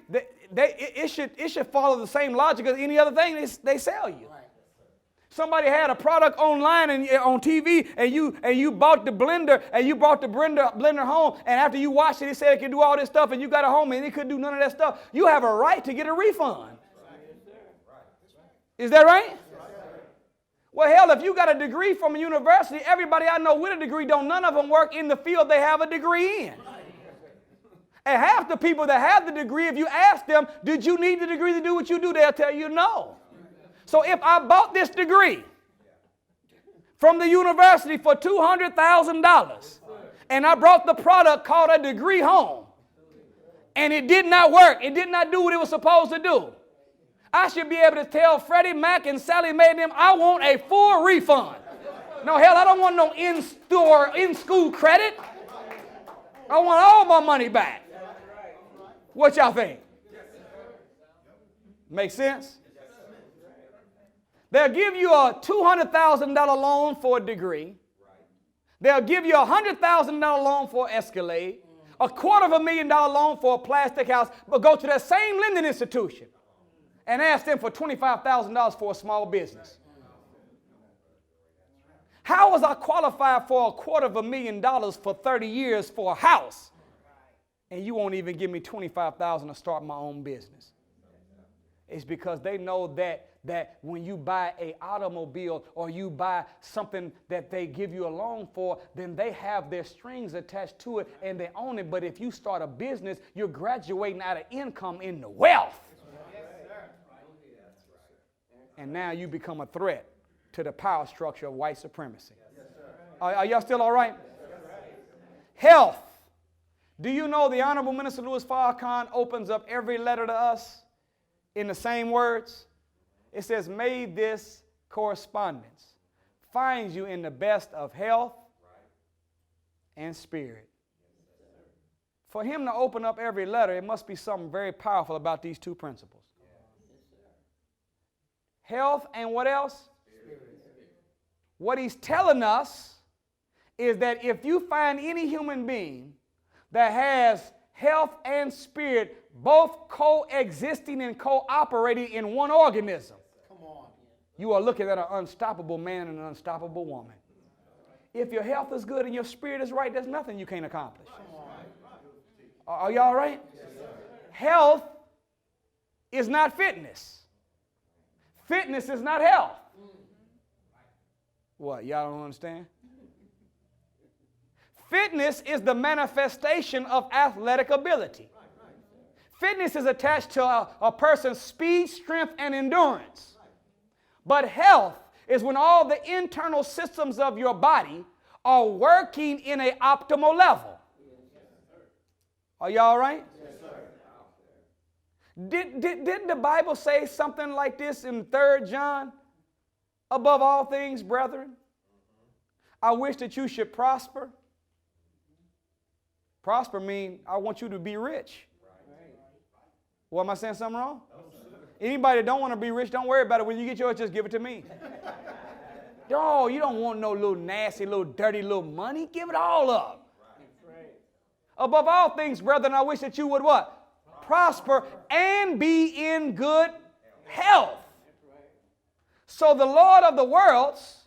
it should follow the same logic as any other thing they sell you. Somebody had a product online and on TV, and you bought the blender, and you brought the blender home, and after you watched it, it said it could do all this stuff, and you got it home and it couldn't do none of that stuff. You have a right to get a refund. Is that right? Well, hell, if you got a degree from a university, everybody I know with a degree, none of them work in the field they have a degree in. And half the people that have the degree, if you ask them, did you need the degree to do what you do, they'll tell you no. So if I bought this degree from the university for $200,000 and I brought the product called a degree home and it did not work, it did not do what it was supposed to do, I should be able to tell Freddie Mac and Sally Mae and them, I want a full refund. No, hell, I don't want no in-school credit. I want all my money back. What y'all think? Make sense? They'll give you a $200,000 loan for a degree. They'll give you a $100,000 loan for an Escalade, a $250,000 loan for a plastic house, but go to that same lending institution and ask them for $25,000 for a small business. How was I qualified for a $250,000 for 30 years for a house, and you won't even give me $25,000 to start my own business? It's because they know that when you buy an automobile or you buy something that they give you a loan for, then they have their strings attached to it and they own it. But if you start a business, you're graduating out of income into wealth. And now you become a threat to the power structure of white supremacy. Are y'all still all right? Health. Do you know the Honorable Minister Louis Farrakhan opens up every letter to us in the same words? It says, may this correspondence find you in the best of health and spirit. For him to open up every letter, it must be something very powerful about these two principles. Health and what else? What he's telling us is that if you find any human being that has health and spirit both coexisting and cooperating in one organism, Come on. you are looking at an unstoppable man and an unstoppable woman. If your health is good and your spirit is right, there's nothing you can't accomplish. Are y'all right? Yes, sir. Health is not fitness. Fitness is not health. What, y'all don't understand? Fitness is the manifestation of athletic ability. Fitness is attached to a person's speed, strength, and endurance. But health is when all the internal systems of your body are working in an optimal level. Are y'all all right? Yes, sir. Didn't the Bible say something like this in 3 John? Above all things, brethren, I wish that you should prosper. Prosper means I want you to be rich. Well, am I saying something wrong? Anybody that don't want to be rich, don't worry about it. When you get yours, just give it to me. No, you don't want no little nasty, little dirty, little money. Give it all up. Above all things, brethren, I wish that you would what? Prosper and be in good health. So the Lord of the worlds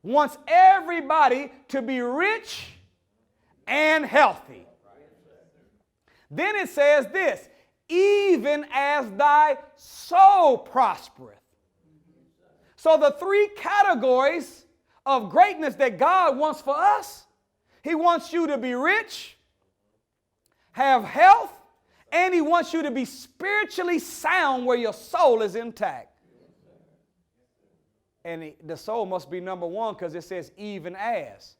wants everybody to be rich and healthy. Then it says this, even as thy soul prospereth. So the 3 categories of greatness that God wants for us, He wants you to be rich, have health, and He wants you to be spiritually sound where your soul is intact. And the soul must be number 1 because it says even as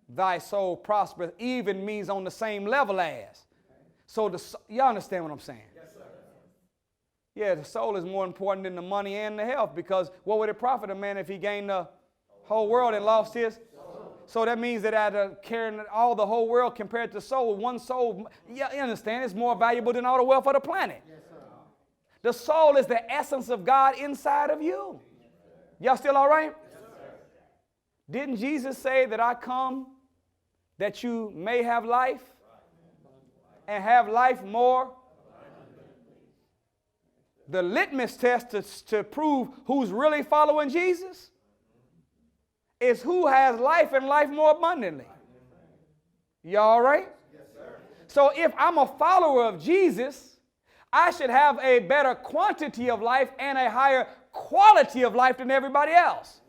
thy soul prospereth. Even means on the same level as. So y'all understand what I'm saying? Yes, sir. Yeah, the soul is more important than the money and the health, because what would it profit a man if he gained the whole world and lost his? So that means that out of carrying all the whole world compared to soul, one soul, yeah, you understand, it's more valuable than all the wealth of the planet. Yes, sir. The soul is the essence of God inside of you. Y'all still all right? Yes, sir. Didn't Jesus say that I come that you may have life and have life more? The litmus test to prove who's really following Jesus is who has life and life more abundantly. Y'all all right? Yes, sir. So if I'm a follower of Jesus, I should have a better quantity of life and a higher quality of life than everybody else.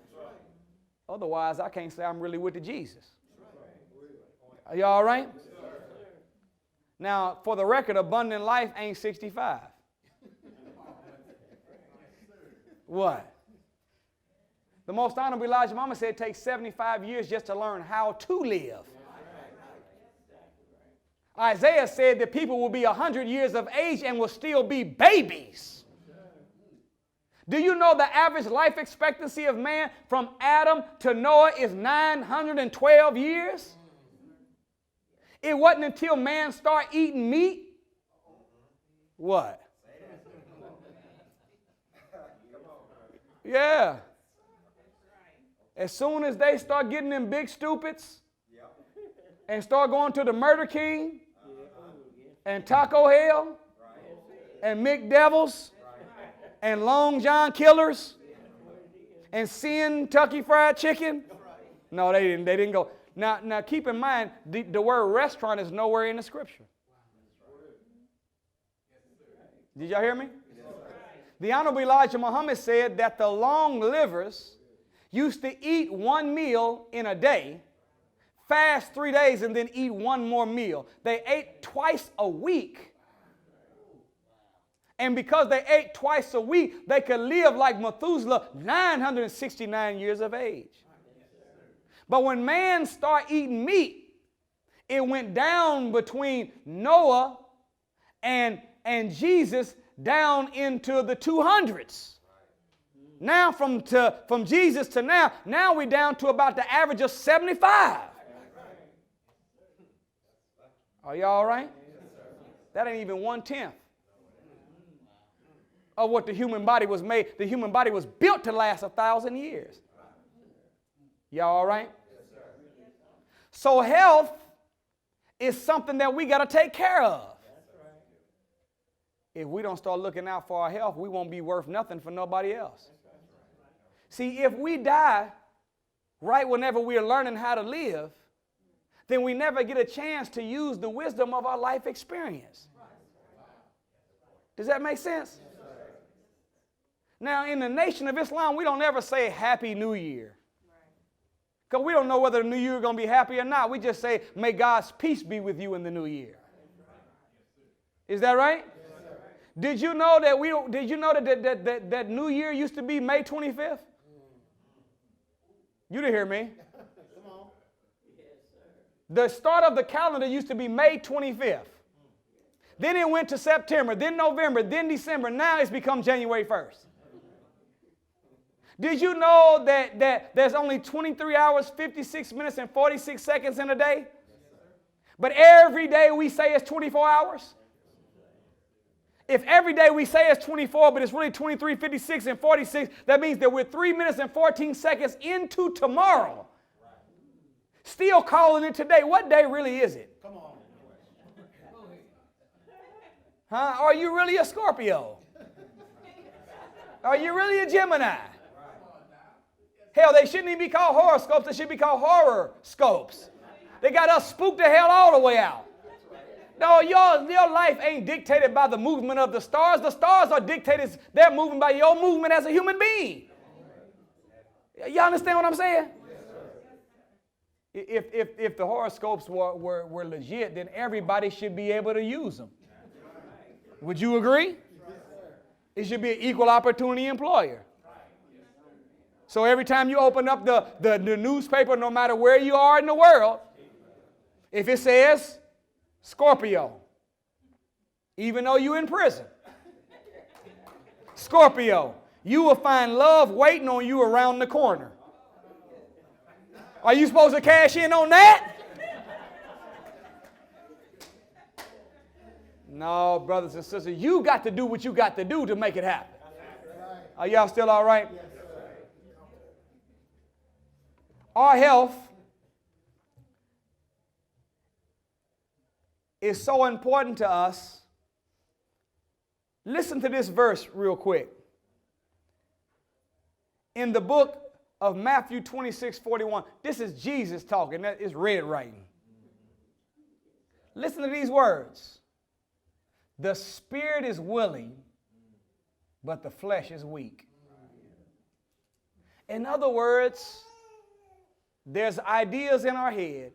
Otherwise, I can't say I'm really with the Jesus. Are y'all all right? Now, for the record, abundant life ain't 65. What? The most honorable Elijah Muhammad said it takes 75 years just to learn how to live. Isaiah said that people will be 100 years of age and will still be babies. Do you know the average life expectancy of man from Adam to Noah is 912 years? It wasn't until man started eating meat. What? Yeah. As soon as they start getting them big stupids and start going to the Murder King and Taco Hell and McDevils and Long John Killers and Kentucky Fried Chicken. No, they didn't go. Now keep in mind, the word restaurant is nowhere in the scripture. Did y'all hear me? The Honorable Elijah Muhammad said that the long livers used to eat one meal in a day, fast 3 days, and then eat one more meal. They ate twice a week. And because they ate twice a week, they could live like Methuselah, 969 years of age. But when man started eating meat, it went down between Noah and Jesus down into the 200s. Now from Jesus to now we're down to about the average of 75. Are y'all all right? That ain't even 1/10 of what the human body was made. The human body was built to last 1,000 years. Y'all all right? So health is something that we got to take care of. If we don't start looking out for our health, we won't be worth nothing for nobody else. See, if we die right whenever we are learning how to live, then we never get a chance to use the wisdom of our life experience. Does that make sense? Now, in the Nation of Islam, we don't ever say Happy New Year. Because we don't know whether the new year is going to be happy or not. We just say, may God's peace be with you in the new year. Is that right? Did you know that that New Year used to be May 25th? You didn't hear me. The start of the calendar used to be May 25th. Then it went to September, then November, then December. Now it's become January 1st. Did you know that there's only 23 hours, 56 minutes, and 46 seconds in a day? But every day we say it's 24 hours? If every day we say it's 24, but it's really 23, 56, and 46, that means that we're 3 minutes and 14 seconds into tomorrow. Still calling it today. What day really is it? Come on. Huh? Are you really a Scorpio? Are you really a Gemini? Hell, they shouldn't even be called horoscopes. They should be called horror scopes. They got us spooked the hell all the way out. No, your life ain't dictated by the movement of the stars. The stars are dictated, they're moving by your movement as a human being. You understand what I'm saying? If the horoscopes were legit, then everybody should be able to use them. Would you agree? It should be an equal opportunity employer. So every time you open up the newspaper, no matter where you are in the world, if it says Scorpio, even though you're in prison, Scorpio, you will find love waiting on you around the corner. Are you supposed to cash in on that? No, brothers and sisters, you got to do what you got to do to make it happen. Are y'all still all right? Our health is so important to us. Listen to this verse real quick. In the book of Matthew 26:41, this is Jesus talking. That is red writing. Listen to these words. The spirit is willing, but the flesh is weak. In other words, there's ideas in our head.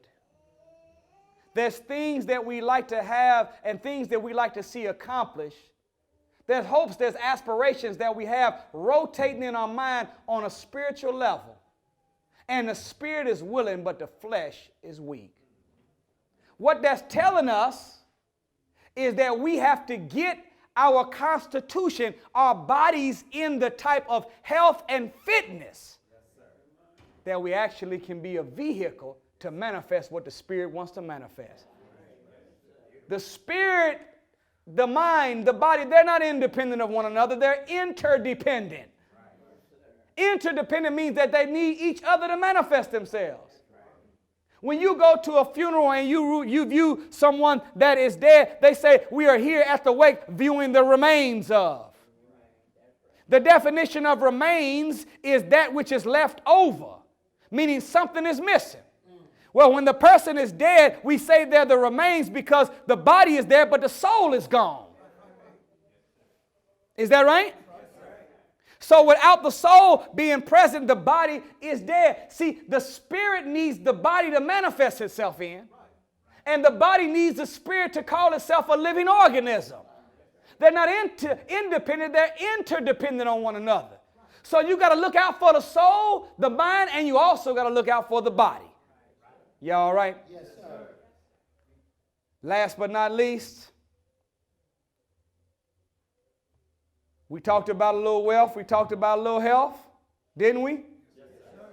There's things that we like to have and things that we like to see accomplished. There's hopes, there's aspirations that we have rotating in our mind on a spiritual level. And the spirit is willing, but the flesh is weak. What that's telling us is that we have to get our constitution, our bodies in the type of health and fitness that we actually can be a vehicle to manifest what the Spirit wants to manifest. The Spirit, the mind, the body, they're not independent of one another. They're interdependent. Interdependent means that they need each other to manifest themselves. When you go to a funeral and you view someone that is dead, they say, we are here at the wake viewing the remains of. The definition of remains is that which is left over, meaning something is missing. Well, when the person is dead, we say they're the remains because the body is there, but the soul is gone. Is that right? So without the soul being present, the body is dead. See, the spirit needs the body to manifest itself in, and the body needs the spirit to call itself a living organism. They're not independent, they're interdependent on one another. So you got to look out for the soul, the mind, and you also got to look out for the body. Y'all all right? Yes, sir. Last but not least, we talked about a little wealth. We talked about a little health, didn't we? Yes, sir.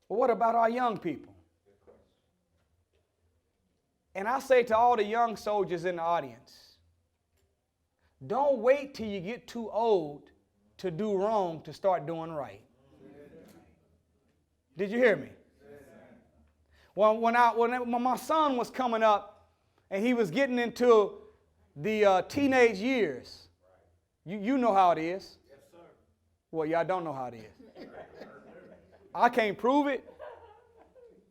But what about our young people? And I say to all the young soldiers in the audience, don't wait till you get too old to do wrong to start doing right. Did you hear me? When my son was coming up and he was getting into the teenage years, you know how it is. Yes, sir. Well, y'all don't know how it is. I can't prove it,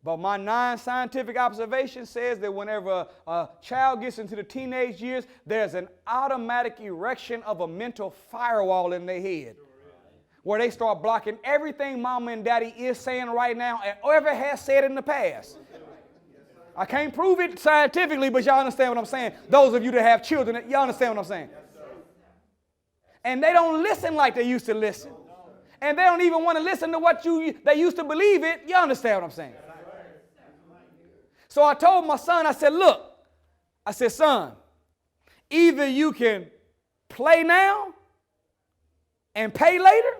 but my non-scientific observation says that whenever a child gets into the teenage years, there's an automatic erection of a mental firewall in their head, where they start blocking everything mama and daddy is saying right now and ever has said in the past. I can't prove it scientifically, but y'all understand what I'm saying. Those of you that have children, y'all understand what I'm saying. And they don't listen like they used to listen. And they don't even want to listen to what they used to believe it. You understand what I'm saying? So I told my son, I said, look, I said, son, either you can play now and pay later,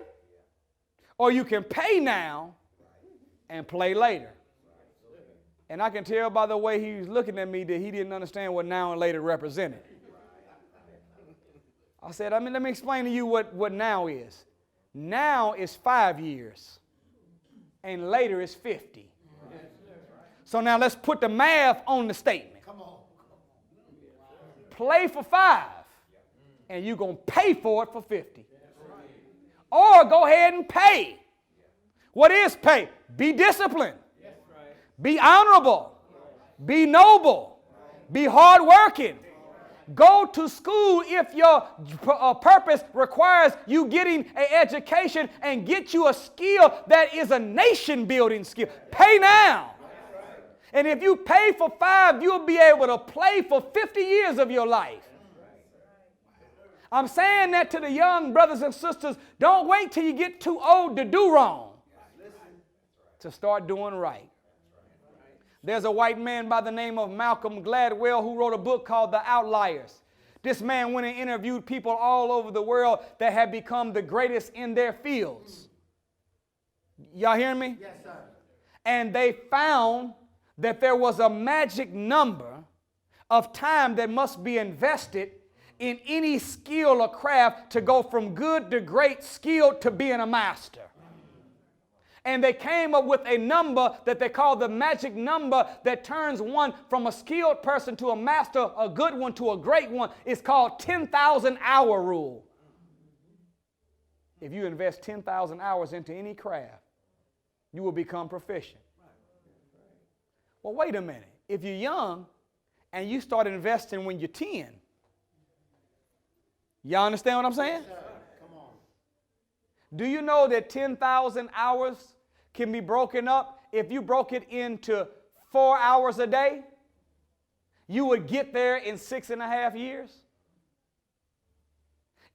or you can pay now and play later. And I can tell by the way he was looking at me that he didn't understand what now and later represented. I said, let me explain to you what now is. Now is 5 years, and later is 50. So now let's put the math on the statement. Come on. Play for 5, and you're going to pay for it for 50. Or go ahead and pay. What is pay? Be disciplined. Be honorable. Be noble. Be hardworking. Go to school if your purpose requires you getting an education and get you a skill that is a nation-building skill. Pay now. And if you pay for 5, you'll be able to play for 50 years of your life. I'm saying that to the young brothers and sisters. Don't wait till you get too old to do wrong, to start doing right. There's a white man by the name of Malcolm Gladwell who wrote a book called The Outliers. This man went and interviewed people all over the world that had become the greatest in their fields. Y'all hearing me? Yes, sir. And they found that there was a magic number of time that must be invested in any skill or craft to go from good to great skill to being a master. And they came up with a number that they call the magic number that turns one from a skilled person to a master, a good one to a great one. It's called 10,000 hour rule. If you invest 10,000 hours into any craft, you will become proficient. Well, wait a minute. If you're young and you start investing when you're 10, y'all understand what I'm saying? Yes, come on. Do you know that 10,000 hours can be broken up? If you broke it into 4 hours a day, you would get there in 6.5 years.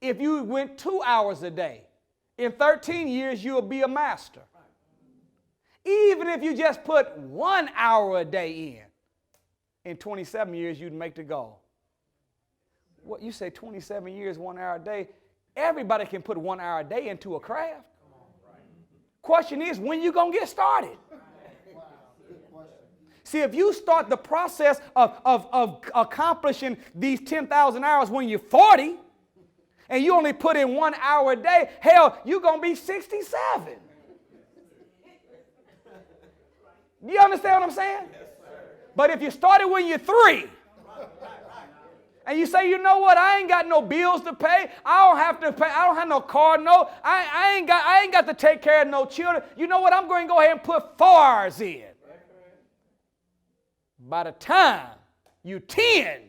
If you went 2 hours a day, in 13 years, you'll be a master. Even if you just put 1 hour a day in 27 years, you'd make the goal. What you say 27 years, 1 hour a day? Everybody can put 1 hour a day into a craft. Question is, when you going to get started? See, if you start the process of accomplishing these 10,000 hours when you're 40, and you only put in 1 hour a day, hell, you're going to be 67. You understand what I'm saying? Yes, but if you started when you're 3, and you say, you know what, I ain't got no bills to pay, I don't have to pay, I don't have no car, no, I ain't got to take care of no children. You know what, I'm going to go ahead and put 4 hours in. By the time you're 10,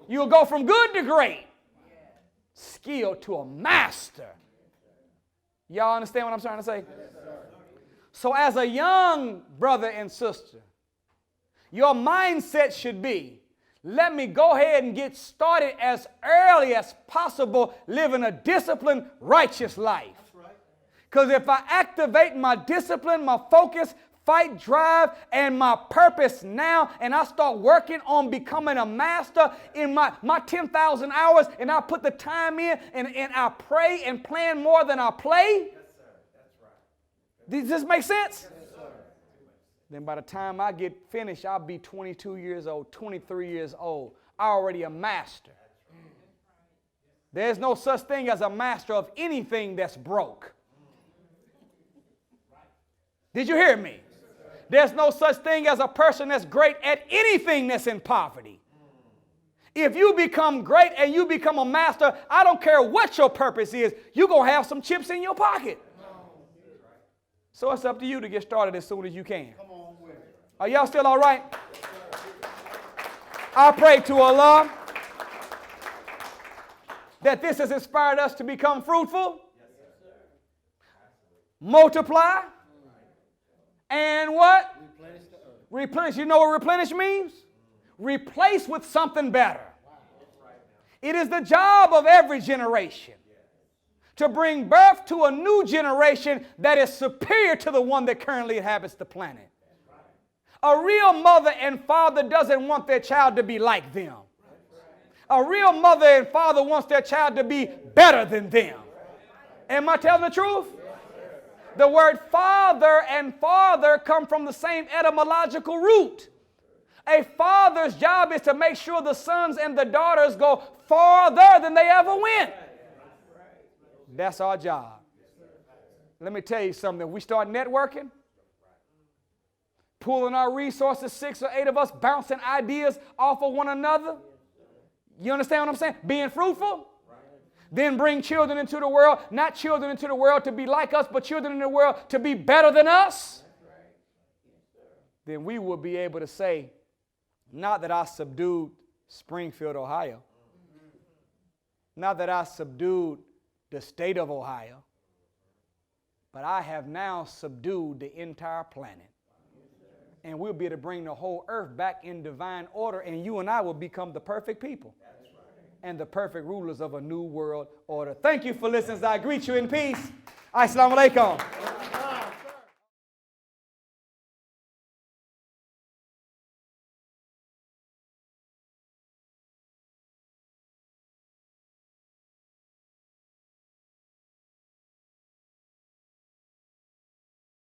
you'll go from good to great, skill to a master. Y'all understand what I'm trying to say? So as a young brother and sister, your mindset should be, let me go ahead and get started as early as possible living a disciplined, righteous life. Because if I activate my discipline, my focus, fight, drive, and my purpose now, and I start working on becoming a master in my 10,000 hours, and I put the time in, and I pray and plan more than I play. Yes, sir. That's right. Does this make sense? Yes, sir. Then by the time I get finished, I'll be 22 years old, 23 years old, already a master. There's no such thing as a master of anything that's broke. Did you hear me? There's no such thing as a person that's great at anything that's in poverty. If you become great and you become a master, I don't care what your purpose is, you're going to have some chips in your pocket. So it's up to you to get started as soon as you can. Are y'all still all right? I pray to Allah that this has inspired us to become fruitful, multiply, and what? Replenish. You know what replenish means? Replace with something better. It is the job of every generation to bring birth to a new generation that is superior to the one that currently inhabits the planet. A real mother and father doesn't want their child to be like them. A real mother and father wants their child to be better than them. Am I telling the truth? The word father and father come from the same etymological root. A father's job is to make sure the sons and the daughters go farther than they ever went. That's our job. Let me tell you something. We start networking, pooling our resources, 6 or 8 of us bouncing ideas off of one another. You understand what I'm saying? Being fruitful. Then bring children into the world, not children into the world to be like us, but children in the world to be better than us. Then we will be able to say, not that I subdued Springfield, Ohio. Not that I subdued the state of Ohio. But I have now subdued the entire planet. And we'll be able to bring the whole earth back in divine order, and you and I will become the perfect people and the perfect rulers of a new world order. Thank you for listening. I greet you in peace. Assalamu alaikum.